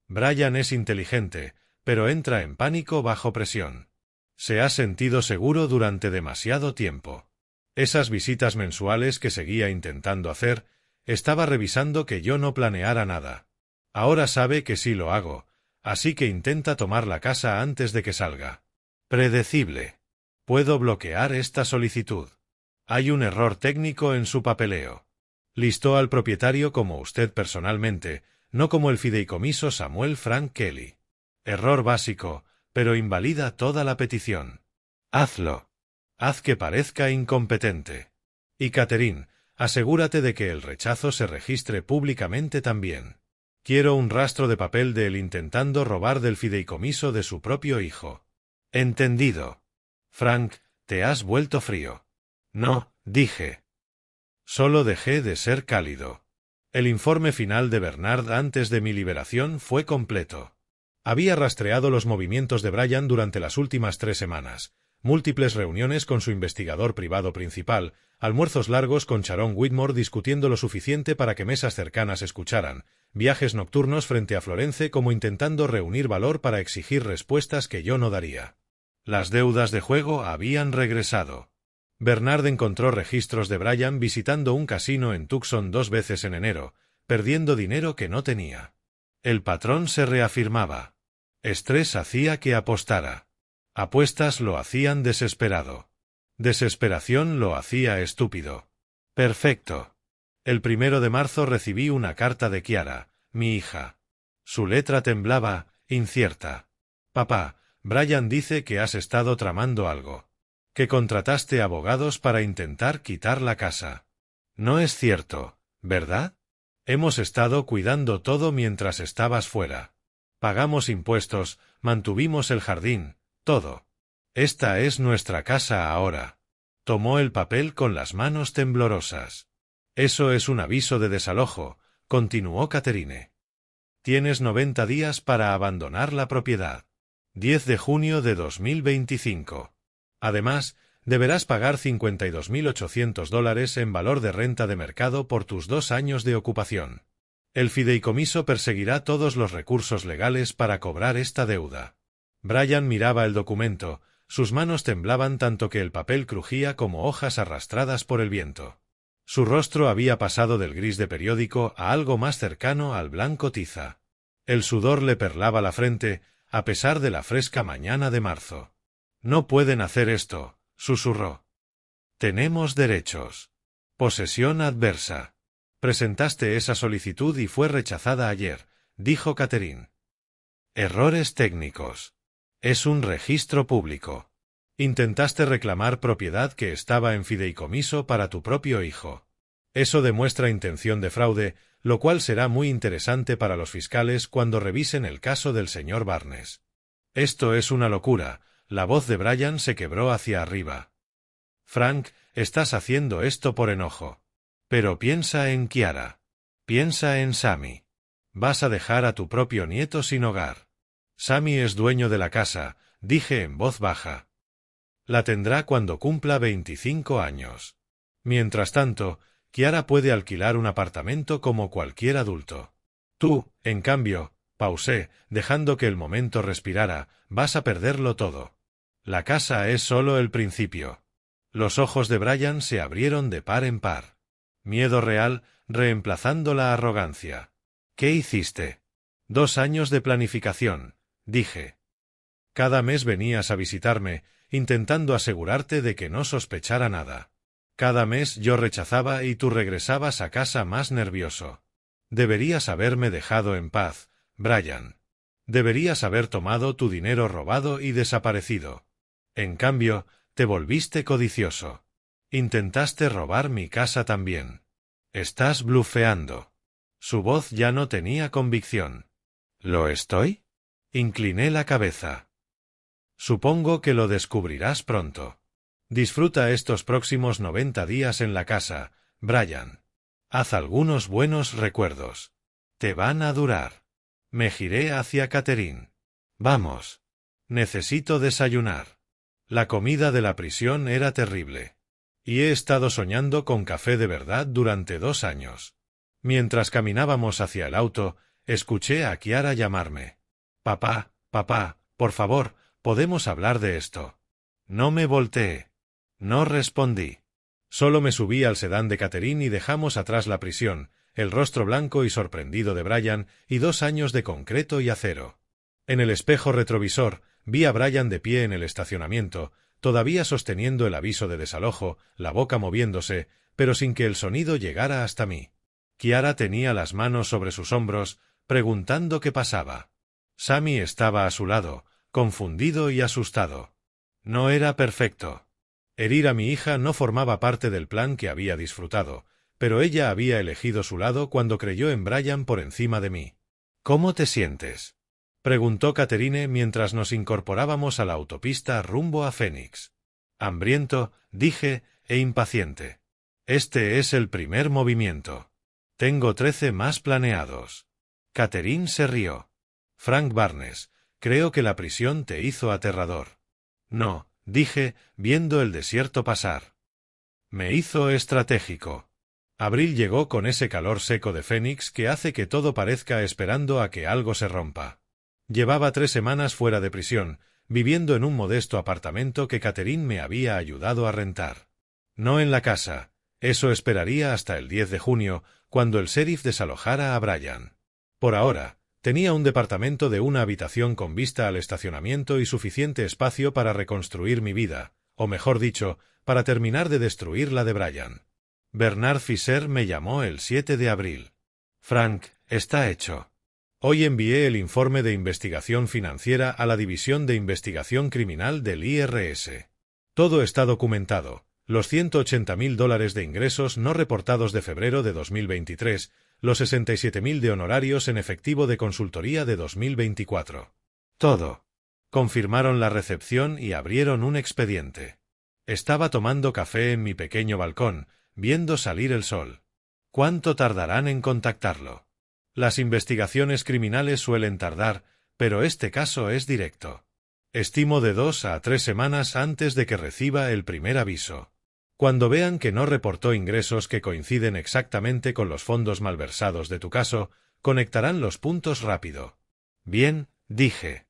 Brian es inteligente, pero entra en pánico bajo presión. Se ha sentido seguro durante demasiado tiempo. Esas visitas mensuales que seguía intentando hacer, estaba revisando que yo no planeara nada. Ahora sabe que sí lo hago, así que intenta tomar la casa antes de que salga. Predecible. Puedo bloquear esta solicitud. Hay un error técnico en su papeleo. Listó al propietario como usted personalmente, no como el fideicomiso Samuel Frank Kelly. Error básico, pero invalida toda la petición. Hazlo. Haz que parezca incompetente. Y Catherine, asegúrate de que el rechazo se registre públicamente también. Quiero un rastro de papel de él intentando robar del fideicomiso de su propio hijo. Entendido. Frank, te has vuelto frío. No, dije. Solo dejé de ser cálido. El informe final de Bernard antes de mi liberación fue completo. Había rastreado los movimientos de Brian durante las últimas 3 semanas. Múltiples reuniones con su investigador privado principal, almuerzos largos con Sharon Whitmore discutiendo lo suficiente para que mesas cercanas escucharan, viajes nocturnos frente a Florence como intentando reunir valor para exigir respuestas que yo no daría. Las deudas de juego habían regresado. Bernard encontró registros de Brian visitando un casino en Tucson 2 veces en enero, perdiendo dinero que no tenía. El patrón se reafirmaba. Estrés hacía que apostara. Apuestas lo hacían desesperado. Desesperación lo hacía estúpido. Perfecto. El 1 de marzo recibí una carta de Kiara, mi hija. Su letra temblaba, incierta. Papá, Brian dice que has estado tramando algo. Que contrataste abogados para intentar quitar la casa. No es cierto, ¿verdad? Hemos estado cuidando todo mientras estabas fuera. Pagamos impuestos, mantuvimos el jardín, todo. Esta es nuestra casa ahora. Tomó el papel con las manos temblorosas. Eso es un aviso de desalojo, continuó Catherine. Tienes 90 días para abandonar la propiedad. 10 de junio de 2025. Además, deberás pagar $52.800 en valor de renta de mercado por tus 2 años de ocupación. El fideicomiso perseguirá todos los recursos legales para cobrar esta deuda. Brian miraba el documento, sus manos temblaban tanto que el papel crujía como hojas arrastradas por el viento. Su rostro había pasado del gris de periódico a algo más cercano al blanco tiza. El sudor le perlaba la frente, a pesar de la fresca mañana de marzo. No pueden hacer esto, susurró. Tenemos derechos. Posesión adversa. Presentaste esa solicitud y fue rechazada ayer, dijo Catherine. Errores técnicos. Es un registro público. Intentaste reclamar propiedad que estaba en fideicomiso para tu propio hijo. Eso demuestra intención de fraude, lo cual será muy interesante para los fiscales cuando revisen el caso del señor Barnes. Esto es una locura. La voz de Brian se quebró hacia arriba. Frank, estás haciendo esto por enojo. Pero piensa en Kiara. Piensa en Sammy. Vas a dejar a tu propio nieto sin hogar. Sammy es dueño de la casa, dije en voz baja. La tendrá cuando cumpla 25 años. Mientras tanto, Kiara puede alquilar un apartamento como cualquier adulto. Tú, en cambio, pausé, dejando que el momento respirara, vas a perderlo todo. La casa es solo el principio. Los ojos de Brian se abrieron de par en par. Miedo real, reemplazando la arrogancia. ¿Qué hiciste? 2 años de planificación, dije. Cada mes venías a visitarme, intentando asegurarte de que no sospechara nada. Cada mes yo rechazaba y tú regresabas a casa más nervioso. Deberías haberme dejado en paz, Brian. Deberías haber tomado tu dinero robado y desaparecido. En cambio, te volviste codicioso. Intentaste robar mi casa también. Estás blufeando. Su voz ya no tenía convicción. ¿Lo estoy? Incliné la cabeza. Supongo que lo descubrirás pronto. Disfruta estos próximos 90 días en la casa, Brian. Haz algunos buenos recuerdos. Te van a durar. Me giré hacia Catherine. Vamos. Necesito desayunar. La comida de la prisión era terrible. Y he estado soñando con café de verdad durante 2 años. Mientras caminábamos hacia el auto, escuché a Kiara llamarme. Papá, papá, por favor, podemos hablar de esto. No me volteé. No respondí. Solo me subí al sedán de Catherine y dejamos atrás la prisión, el rostro blanco y sorprendido de Brian y 2 años de concreto y acero. En el espejo retrovisor, vi a Brian de pie en el estacionamiento, todavía sosteniendo el aviso de desalojo, la boca moviéndose, pero sin que el sonido llegara hasta mí. Kiara tenía las manos sobre sus hombros, preguntando qué pasaba. Sammy estaba a su lado, confundido y asustado. No era perfecto. Herir a mi hija no formaba parte del plan que había disfrutado, pero ella había elegido su lado cuando creyó en Brian por encima de mí. ¿Cómo te sientes?, preguntó Catherine mientras nos incorporábamos a la autopista rumbo a Phoenix. Hambriento, dije, e impaciente. Este es el primer movimiento. Tengo 13 más planeados. Catherine se rió. Frank Barnes, creo que la prisión te hizo aterrador. No, dije, viendo el desierto pasar. Me hizo estratégico. Abril llegó con ese calor seco de Phoenix que hace que todo parezca esperando a que algo se rompa. Llevaba 3 semanas fuera de prisión, viviendo en un modesto apartamento que Catherine me había ayudado a rentar. No en la casa, eso esperaría hasta el 10 de junio, cuando el sheriff desalojara a Brian. Por ahora, tenía un departamento de una habitación con vista al estacionamiento y suficiente espacio para reconstruir mi vida, o mejor dicho, para terminar de destruir la de Brian. Bernard Fisher me llamó el 7 de abril. Frank, está hecho. Hoy envié el informe de investigación financiera a la División de Investigación Criminal del IRS. Todo está documentado, los $180.000 de ingresos no reportados de febrero de 2023, los 67.000 de honorarios en efectivo de consultoría de 2024. Todo. Confirmaron la recepción y abrieron un expediente. Estaba tomando café en mi pequeño balcón, viendo salir el sol. ¿Cuánto tardarán en contactarlo? Las investigaciones criminales suelen tardar, pero este caso es directo. Estimo de 2 a 3 semanas antes de que reciba el primer aviso. Cuando vean que no reportó ingresos que coinciden exactamente con los fondos malversados de tu caso, conectarán los puntos rápido. Bien, dije.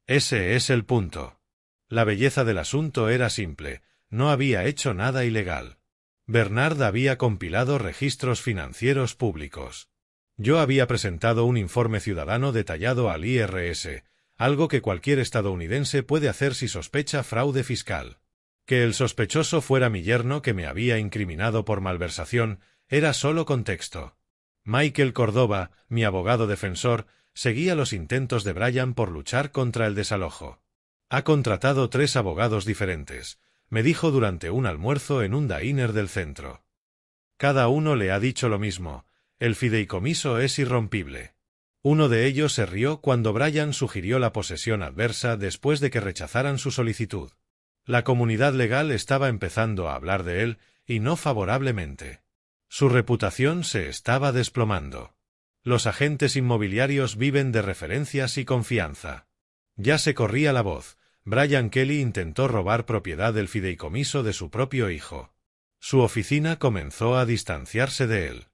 Ese es el punto. La belleza del asunto era simple, no había hecho nada ilegal. Bernard había compilado registros financieros públicos. Yo había presentado un informe ciudadano detallado al IRS, algo que cualquier estadounidense puede hacer si sospecha fraude fiscal. Que el sospechoso fuera mi yerno que me había incriminado por malversación era solo contexto. Michael Cordova, mi abogado defensor, seguía los intentos de Brian por luchar contra el desalojo. Ha contratado 3 abogados diferentes, me dijo durante un almuerzo en un diner del centro. Cada uno le ha dicho lo mismo, el fideicomiso es irrompible. Uno de ellos se rió cuando Brian sugirió la posesión adversa después de que rechazaran su solicitud. La comunidad legal estaba empezando a hablar de él, y no favorablemente. Su reputación se estaba desplomando. Los agentes inmobiliarios viven de referencias y confianza. Ya se corría la voz. Brian Kelly intentó robar propiedad del fideicomiso de su propio hijo. Su oficina comenzó a distanciarse de él.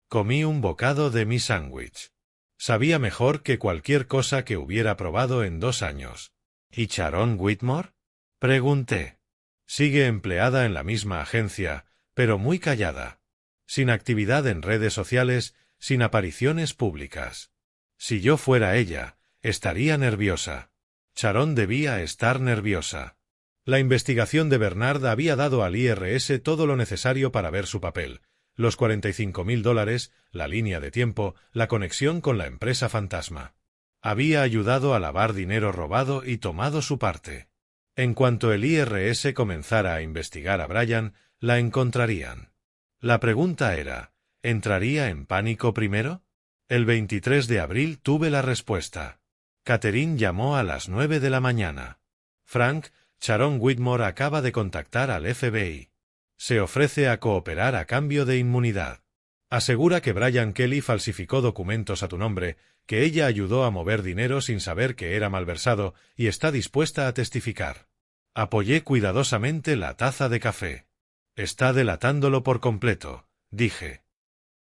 Comí un bocado de mi sándwich. Sabía mejor que cualquier cosa que hubiera probado en 2 años. ¿Y Sharon Whitmore? Pregunté. Sigue empleada en la misma agencia, pero muy callada. Sin actividad en redes sociales, sin apariciones públicas. Si yo fuera ella, estaría nerviosa. Sharon debía estar nerviosa. La investigación de Bernard había dado al IRS todo lo necesario para ver su papel. Los $45.000, la línea de tiempo, la conexión con la empresa fantasma. Había ayudado a lavar dinero robado y tomado su parte. En cuanto el IRS comenzara a investigar a Brian, la encontrarían. La pregunta era, ¿entraría en pánico primero? El 23 de abril tuve la respuesta. Catherine llamó a las 9 de la mañana. Frank, Sharon Whitmore acaba de contactar al FBI. Se ofrece a cooperar a cambio de inmunidad. Asegura que Brian Kelly falsificó documentos a tu nombre, que ella ayudó a mover dinero sin saber que era malversado y está dispuesta a testificar. Apoyé cuidadosamente la taza de café. Está delatándolo por completo, dije.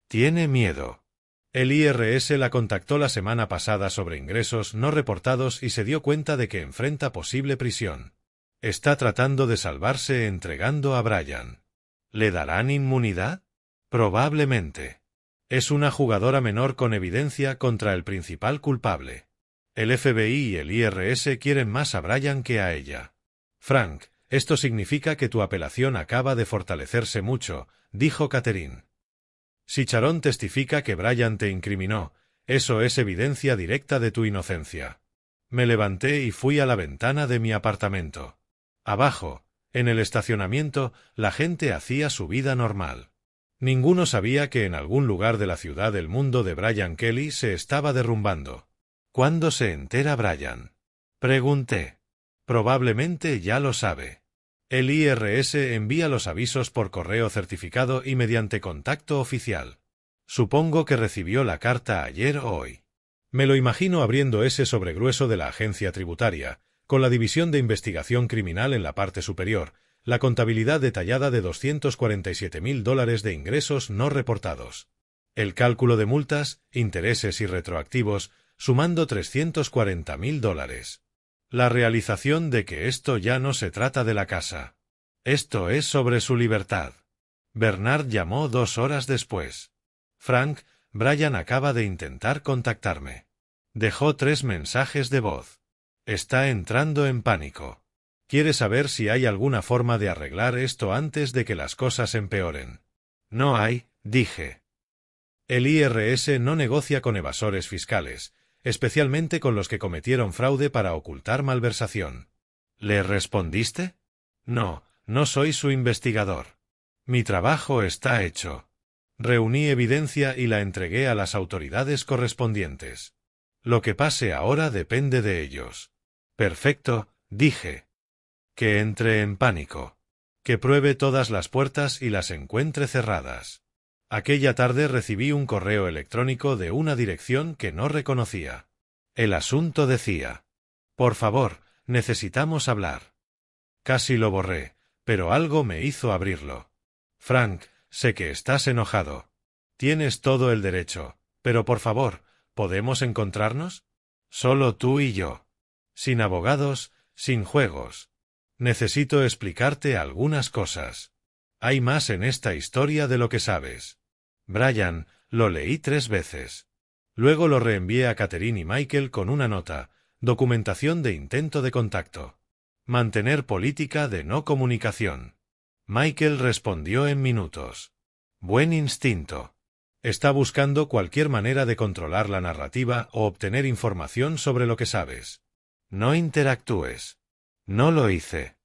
Tiene miedo. El IRS la contactó la semana pasada sobre ingresos no reportados y se dio cuenta de que enfrenta posible prisión. Está tratando de salvarse entregando a Brian. ¿Le darán inmunidad? Probablemente. Es una jugadora menor con evidencia contra el principal culpable. El FBI y el IRS quieren más a Brian que a ella. Frank, esto significa que tu apelación acaba de fortalecerse mucho, dijo Catherine. Si Sharon testifica que Brian te incriminó, eso es evidencia directa de tu inocencia. Me levanté y fui a la ventana de mi apartamento. Abajo, en el estacionamiento, la gente hacía su vida normal. Ninguno sabía que en algún lugar de la ciudad el mundo de Brian Kelly se estaba derrumbando. ¿Cuándo se entera Brian? Pregunté. Probablemente ya lo sabe. El IRS envía los avisos por correo certificado y mediante contacto oficial. Supongo que recibió la carta ayer o hoy. Me lo imagino abriendo ese sobregrueso de la agencia tributaria, con la división de investigación criminal en la parte superior, la contabilidad detallada de $247.000 de ingresos no reportados. El cálculo de multas, intereses y retroactivos, sumando $340.000. La realización de que esto ya no se trata de la casa. Esto es sobre su libertad. Bernard llamó 2 horas después. Frank, Brian acaba de intentar contactarme. Dejó 3 mensajes de voz. Está entrando en pánico. Quiere saber si hay alguna forma de arreglar esto antes de que las cosas empeoren. No hay, dije. El IRS no negocia con evasores fiscales, especialmente con los que cometieron fraude para ocultar malversación. ¿Le respondiste? No, no soy su investigador. Mi trabajo está hecho. Reuní evidencia y la entregué a las autoridades correspondientes. Lo que pase ahora depende de ellos. Perfecto, dije. Que entre en pánico. Que pruebe todas las puertas y las encuentre cerradas. Aquella tarde recibí un correo electrónico de una dirección que no reconocía. El asunto decía: por favor, necesitamos hablar. Casi lo borré, pero algo me hizo abrirlo. Frank, sé que estás enojado. Tienes todo el derecho, pero por favor, ¿podemos encontrarnos? Solo tú y yo. Sin abogados, sin juegos. Necesito explicarte algunas cosas. Hay más en esta historia de lo que sabes. Brian, lo leí 3 veces. Luego lo reenvié a Catherine y Michael con una nota, documentación de intento de contacto. Mantener política de no comunicación. Michael respondió en minutos. Buen instinto. Está buscando cualquier manera de controlar la narrativa o obtener información sobre lo que sabes. No interactúes. No lo hice.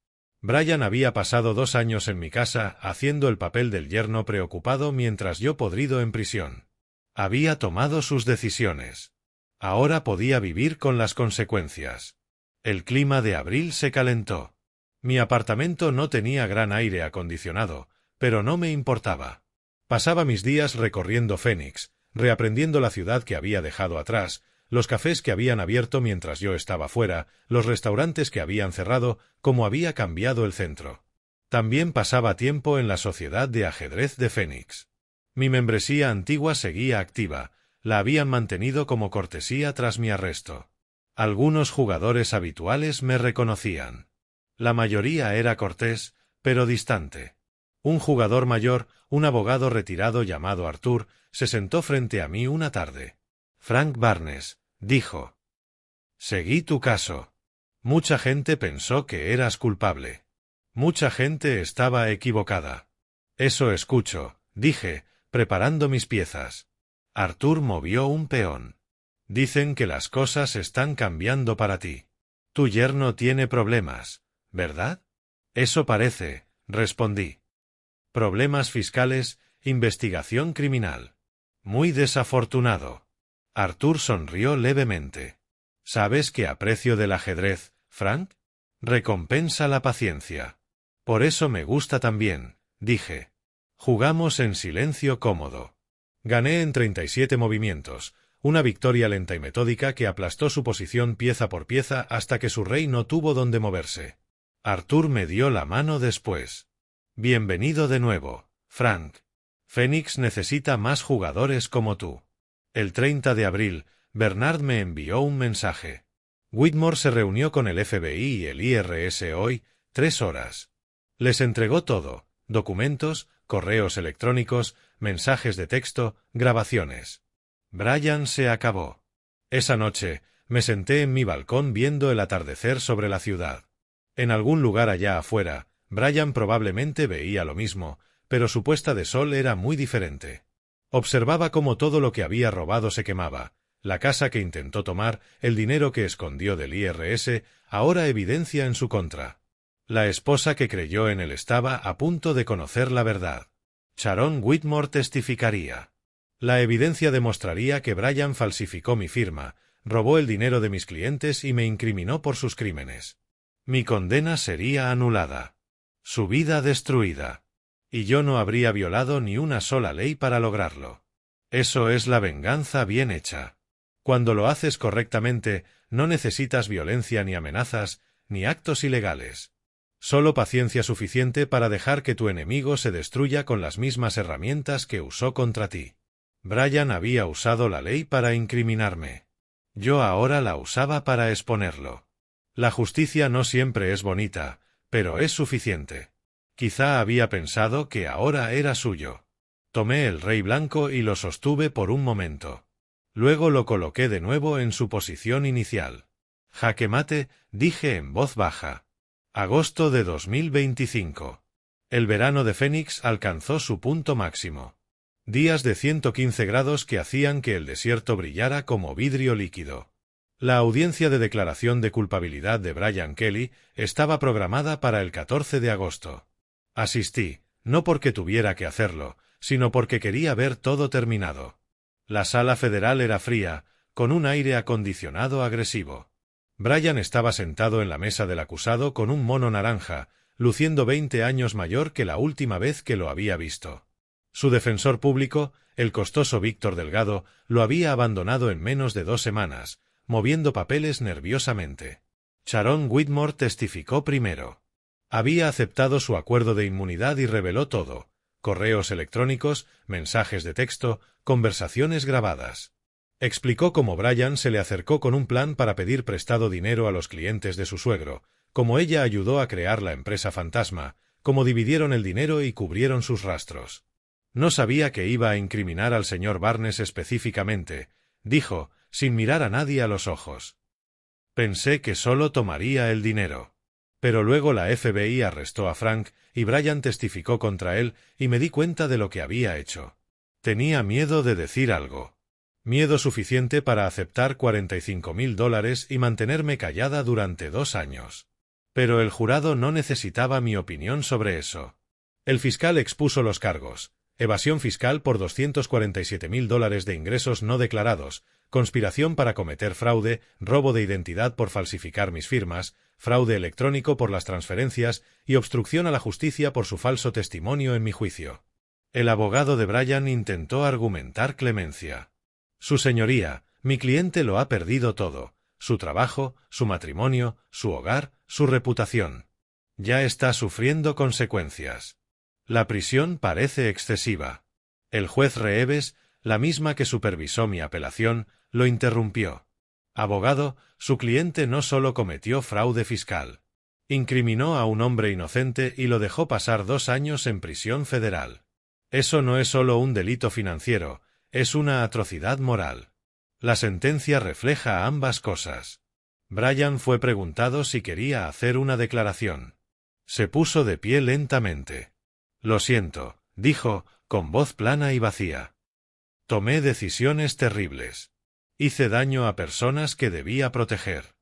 Brian había pasado 2 años en mi casa haciendo el papel del yerno preocupado mientras yo podrido en prisión. Había tomado sus decisiones. Ahora podía vivir con las consecuencias. El clima de abril se calentó. Mi apartamento no tenía gran aire acondicionado, pero no me importaba. Pasaba mis días recorriendo Phoenix, reaprendiendo la ciudad que había dejado atrás, los cafés que habían abierto mientras yo estaba fuera, los restaurantes que habían cerrado, cómo había cambiado el centro. También pasaba tiempo en la Sociedad de Ajedrez de Phoenix. Mi membresía antigua seguía activa, la habían mantenido como cortesía tras mi arresto. Algunos jugadores habituales me reconocían. La mayoría era cortés, pero distante. Un jugador mayor, un abogado retirado llamado Arthur, se sentó frente a mí una tarde. Frank Barnes, dijo. Seguí tu caso. Mucha gente pensó que eras culpable. Mucha gente estaba equivocada. Eso escucho, dije, preparando mis piezas. Arthur movió un peón. Dicen que las cosas están cambiando para ti. Tu yerno tiene problemas, ¿verdad? Eso parece, respondí. Problemas fiscales, investigación criminal. Muy desafortunado. Arthur sonrió levemente. ¿Sabes qué aprecio del ajedrez, Frank? Recompensa la paciencia. Por eso me gusta también, dije. Jugamos en silencio cómodo. Gané en 37 movimientos, una victoria lenta y metódica que aplastó su posición pieza por pieza hasta que su rey no tuvo donde moverse. Arthur me dio la mano después. Bienvenido de nuevo, Frank. Phoenix necesita más jugadores como tú. El 30 de abril, Bernard me envió un mensaje. Whitmore se reunió con el FBI y el IRS hoy, 3 horas. Les entregó todo, documentos, correos electrónicos, mensajes de texto, grabaciones. Brian se acabó. Esa noche, me senté en mi balcón viendo el atardecer sobre la ciudad. En algún lugar allá afuera, Brian probablemente veía lo mismo, pero su puesta de sol era muy diferente. Observaba cómo todo lo que había robado se quemaba, la casa que intentó tomar, el dinero que escondió del IRS, ahora evidencia en su contra. La esposa que creyó en él estaba a punto de conocer la verdad. Sharon Whitmore testificaría. La evidencia demostraría que Bryan falsificó mi firma, robó el dinero de mis clientes y me incriminó por sus crímenes. Mi condena sería anulada. Su vida destruida. Y yo no habría violado ni una sola ley para lograrlo. Eso es la venganza bien hecha. Cuando lo haces correctamente, no necesitas violencia ni amenazas, ni actos ilegales. Solo paciencia suficiente para dejar que tu enemigo se destruya con las mismas herramientas que usó contra ti. Bryan había usado la ley para incriminarme. Yo ahora la usaba para exponerlo. La justicia no siempre es bonita, pero es suficiente. Quizá había pensado que ahora era suyo. Tomé el rey blanco y lo sostuve por un momento. Luego lo coloqué de nuevo en su posición inicial. Jaque mate, dije en voz baja. Agosto de 2025. El verano de Phoenix alcanzó su punto máximo. Días de 115 grados que hacían que el desierto brillara como vidrio líquido. La audiencia de declaración de culpabilidad de Brian Kelly estaba programada para el 14 de agosto. Asistí, no porque tuviera que hacerlo, sino porque quería ver todo terminado. La sala federal era fría, con un aire acondicionado agresivo. Bryan estaba sentado en la mesa del acusado con un mono naranja, luciendo 20 años mayor que la última vez que lo había visto. Su defensor público, el costoso Víctor Delgado, lo había abandonado en menos de 2 semanas, moviendo papeles nerviosamente. Sharon Whitmore testificó primero. Había aceptado su acuerdo de inmunidad y reveló todo: correos electrónicos, mensajes de texto, conversaciones grabadas. Explicó cómo Bryan se le acercó con un plan para pedir prestado dinero a los clientes de su suegro, cómo ella ayudó a crear la empresa fantasma, cómo dividieron el dinero y cubrieron sus rastros. No sabía que iba a incriminar al señor Barnes específicamente, dijo, sin mirar a nadie a los ojos. Pensé que solo tomaría el dinero. Pero luego la FBI arrestó a Frank y Bryan testificó contra él y me di cuenta de lo que había hecho. Tenía miedo de decir algo. Miedo suficiente para aceptar $45,000 y mantenerme callada durante 2 años. Pero el jurado no necesitaba mi opinión sobre eso. El fiscal expuso los cargos: evasión fiscal por $247,000 de ingresos no declarados, conspiración para cometer fraude, robo de identidad por falsificar mis firmas, fraude electrónico por las transferencias y obstrucción a la justicia por su falso testimonio en mi juicio. El abogado de Bryan intentó argumentar clemencia. Su señoría, mi cliente lo ha perdido todo: su trabajo, su matrimonio, su hogar, su reputación. Ya está sufriendo consecuencias. La prisión parece excesiva. El juez Reeves, la misma que supervisó mi apelación, lo interrumpió. Abogado, su cliente no solo cometió fraude fiscal. Incriminó a un hombre inocente y lo dejó pasar 2 años en prisión federal. Eso no es solo un delito financiero, es una atrocidad moral. La sentencia refleja ambas cosas. Bryan fue preguntado si quería hacer una declaración. Se puso de pie lentamente. Lo siento, dijo, con voz plana y vacía. Tomé decisiones terribles. Hice daño a personas que debía proteger.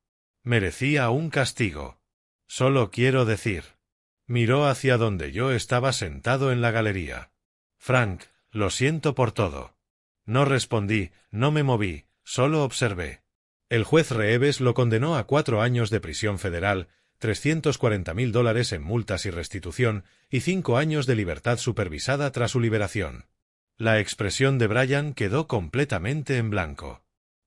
Merecía un castigo. Solo quiero decir. Miró hacia donde yo estaba sentado en la galería. Frank, lo siento por todo. No respondí, no me moví, solo observé. El juez Reeves lo condenó a 4 años de prisión federal, $340,000 en multas y restitución, y 5 años de libertad supervisada tras su liberación. La expresión de Bryan quedó completamente en blanco.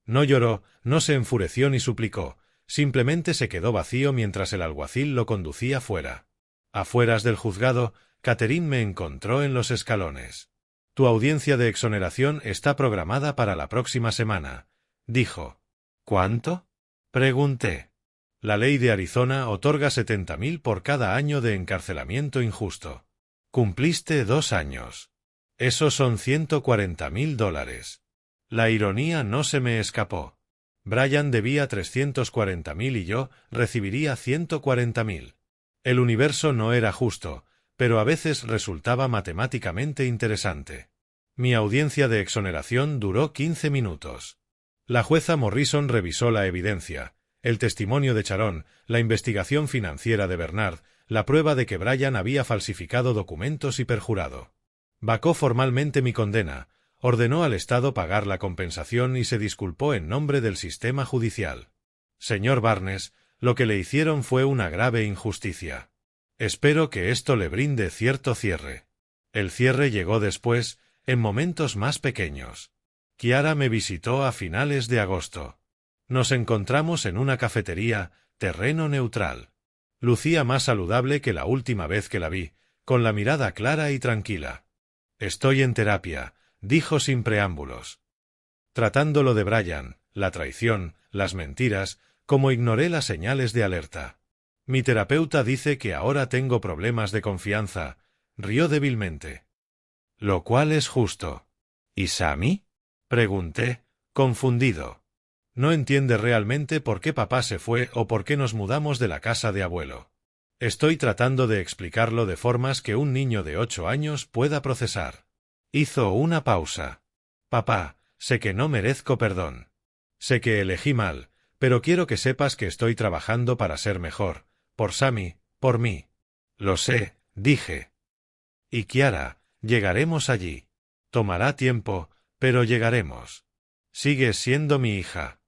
No lloró, no se enfureció ni suplicó, simplemente se quedó vacío mientras el alguacil lo conducía fuera. Afueras del juzgado, Catherine me encontró en los escalones. Tu audiencia de exoneración está programada para la próxima semana, dijo. ¿Cuánto? Pregunté. La ley de Arizona otorga $70,000 por cada año de encarcelamiento injusto. Cumpliste 2 años. Esos son $140,000. La ironía no se me escapó. Bryan debía $340,000 y yo recibiría $140,000. El universo no era justo, pero a veces resultaba matemáticamente interesante. Mi audiencia de exoneración duró 15 minutos. La jueza Morrison revisó la evidencia, el testimonio de Sharon, la investigación financiera de Bernard, la prueba de que Bryan había falsificado documentos y perjurado. Vacó formalmente mi condena, ordenó al Estado pagar la compensación y se disculpó en nombre del sistema judicial. Señor Barnes, lo que le hicieron fue una grave injusticia. Espero que esto le brinde cierto cierre. El cierre llegó después, en momentos más pequeños. Kiara me visitó a finales de agosto. Nos encontramos en una cafetería, terreno neutral. Lucía más saludable que la última vez que la vi, con la mirada clara y tranquila. Estoy en terapia, dijo sin preámbulos. Tratándolo de Brian, la traición, las mentiras, como ignoré las señales de alerta. Mi terapeuta dice que ahora tengo problemas de confianza, rió débilmente. Lo cual es justo. ¿Y Sammy? Pregunté, confundido. No entiende realmente por qué papá se fue o por qué nos mudamos de la casa de abuelo. Estoy tratando de explicarlo de formas que un niño de 8 años pueda procesar. Hizo una pausa. Papá, sé que no merezco perdón. Sé que elegí mal, pero quiero que sepas que estoy trabajando para ser mejor, por Sammy, por mí. Lo sé, dije. Y Kiara, llegaremos allí. Tomará tiempo, pero llegaremos. Sigues siendo mi hija.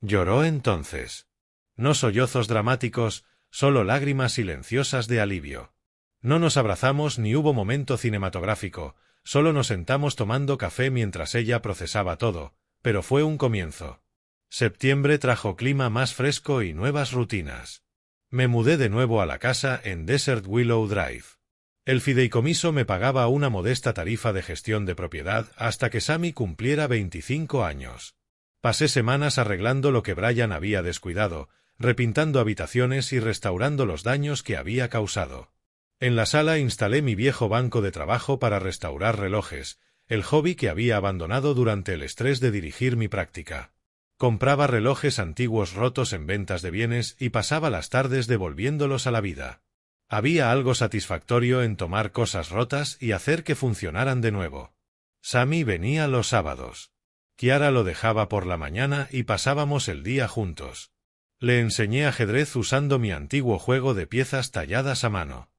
Lloró entonces. No sollozos dramáticos, solo lágrimas silenciosas de alivio. No nos abrazamos ni hubo momento cinematográfico, solo nos sentamos tomando café mientras ella procesaba todo, pero fue un comienzo. Septiembre trajo clima más fresco y nuevas rutinas. Me mudé de nuevo a la casa en Desert Willow Drive. El fideicomiso me pagaba una modesta tarifa de gestión de propiedad hasta que Sammy cumpliera 25 años. Pasé semanas arreglando lo que Brian había descuidado, repintando habitaciones y restaurando los daños que había causado. En la sala instalé mi viejo banco de trabajo para restaurar relojes, el hobby que había abandonado durante el estrés de dirigir mi práctica. Compraba relojes antiguos rotos en ventas de bienes y pasaba las tardes devolviéndolos a la vida. Había algo satisfactorio en tomar cosas rotas y hacer que funcionaran de nuevo. Sammy venía los sábados. Kiara lo dejaba por la mañana y pasábamos el día juntos. Le enseñé ajedrez usando mi antiguo juego de piezas talladas a mano.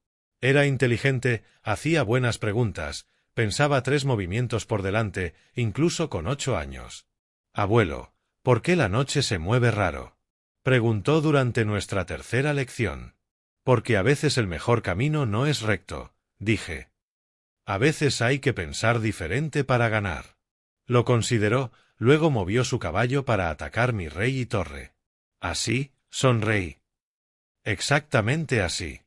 Era inteligente, hacía buenas preguntas, pensaba 3 movimientos por delante, incluso con 8 años. Abuelo, ¿por qué la noche se mueve raro? Preguntó durante nuestra tercera lección. Porque a veces el mejor camino no es recto, dije. A veces hay que pensar diferente para ganar. Lo consideró, luego movió su caballo para atacar mi rey y torre. Así, sonreí. Exactamente así.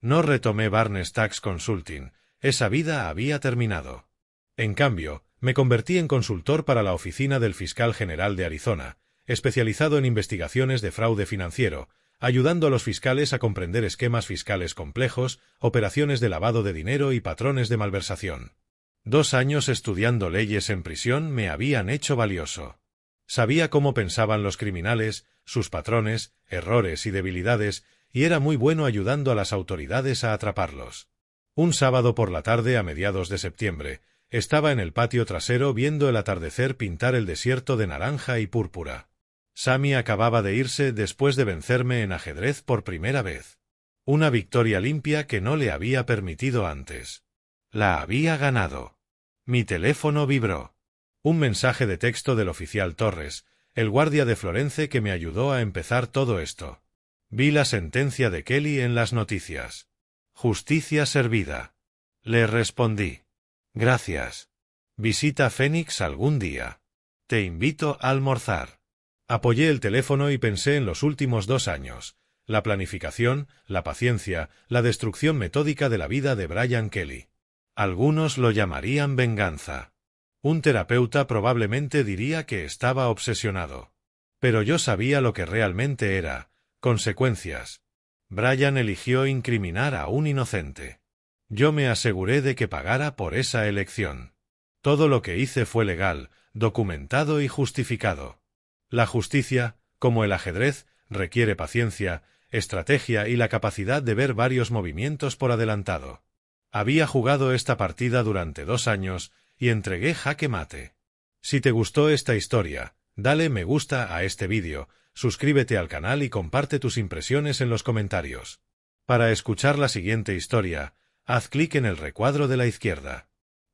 No retomé Barnes Tax Consulting, esa vida había terminado. En cambio, me convertí en consultor para la Oficina del Fiscal General de Arizona, especializado en investigaciones de fraude financiero, ayudando a los fiscales a comprender esquemas fiscales complejos, operaciones de lavado de dinero y patrones de malversación. 2 años estudiando leyes en prisión me habían hecho valioso. Sabía cómo pensaban los criminales, sus patrones, errores y debilidades, y era muy bueno ayudando a las autoridades a atraparlos. Un sábado por la tarde a mediados de septiembre, estaba en el patio trasero viendo el atardecer pintar el desierto de naranja y púrpura. Sammy acababa de irse después de vencerme en ajedrez por primera vez. Una victoria limpia que no le había permitido antes. La había ganado. Mi teléfono vibró. Un mensaje de texto del oficial Torres, el guardia de Florence que me ayudó a empezar todo esto. Vi la sentencia de Kelly en las noticias. Justicia servida. Le respondí. Gracias. Visita Phoenix algún día. Te invito a almorzar. Apoyé el teléfono y pensé en los últimos 2 años. La planificación, la paciencia, la destrucción metódica de la vida de Brian Kelly. Algunos lo llamarían venganza. Un terapeuta probablemente diría que estaba obsesionado. Pero yo sabía lo que realmente era, consecuencias. Brian eligió incriminar a un inocente. Yo me aseguré de que pagara por esa elección. Todo lo que hice fue legal, documentado y justificado. La justicia, como el ajedrez, requiere paciencia, estrategia y la capacidad de ver varios movimientos por adelantado. Había jugado esta partida durante 2 años y entregué jaque mate. Si te gustó esta historia, dale me gusta a este vídeo, suscríbete al canal y comparte tus impresiones en los comentarios. Para escuchar la siguiente historia, haz clic en el recuadro de la izquierda.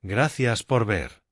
Gracias por ver.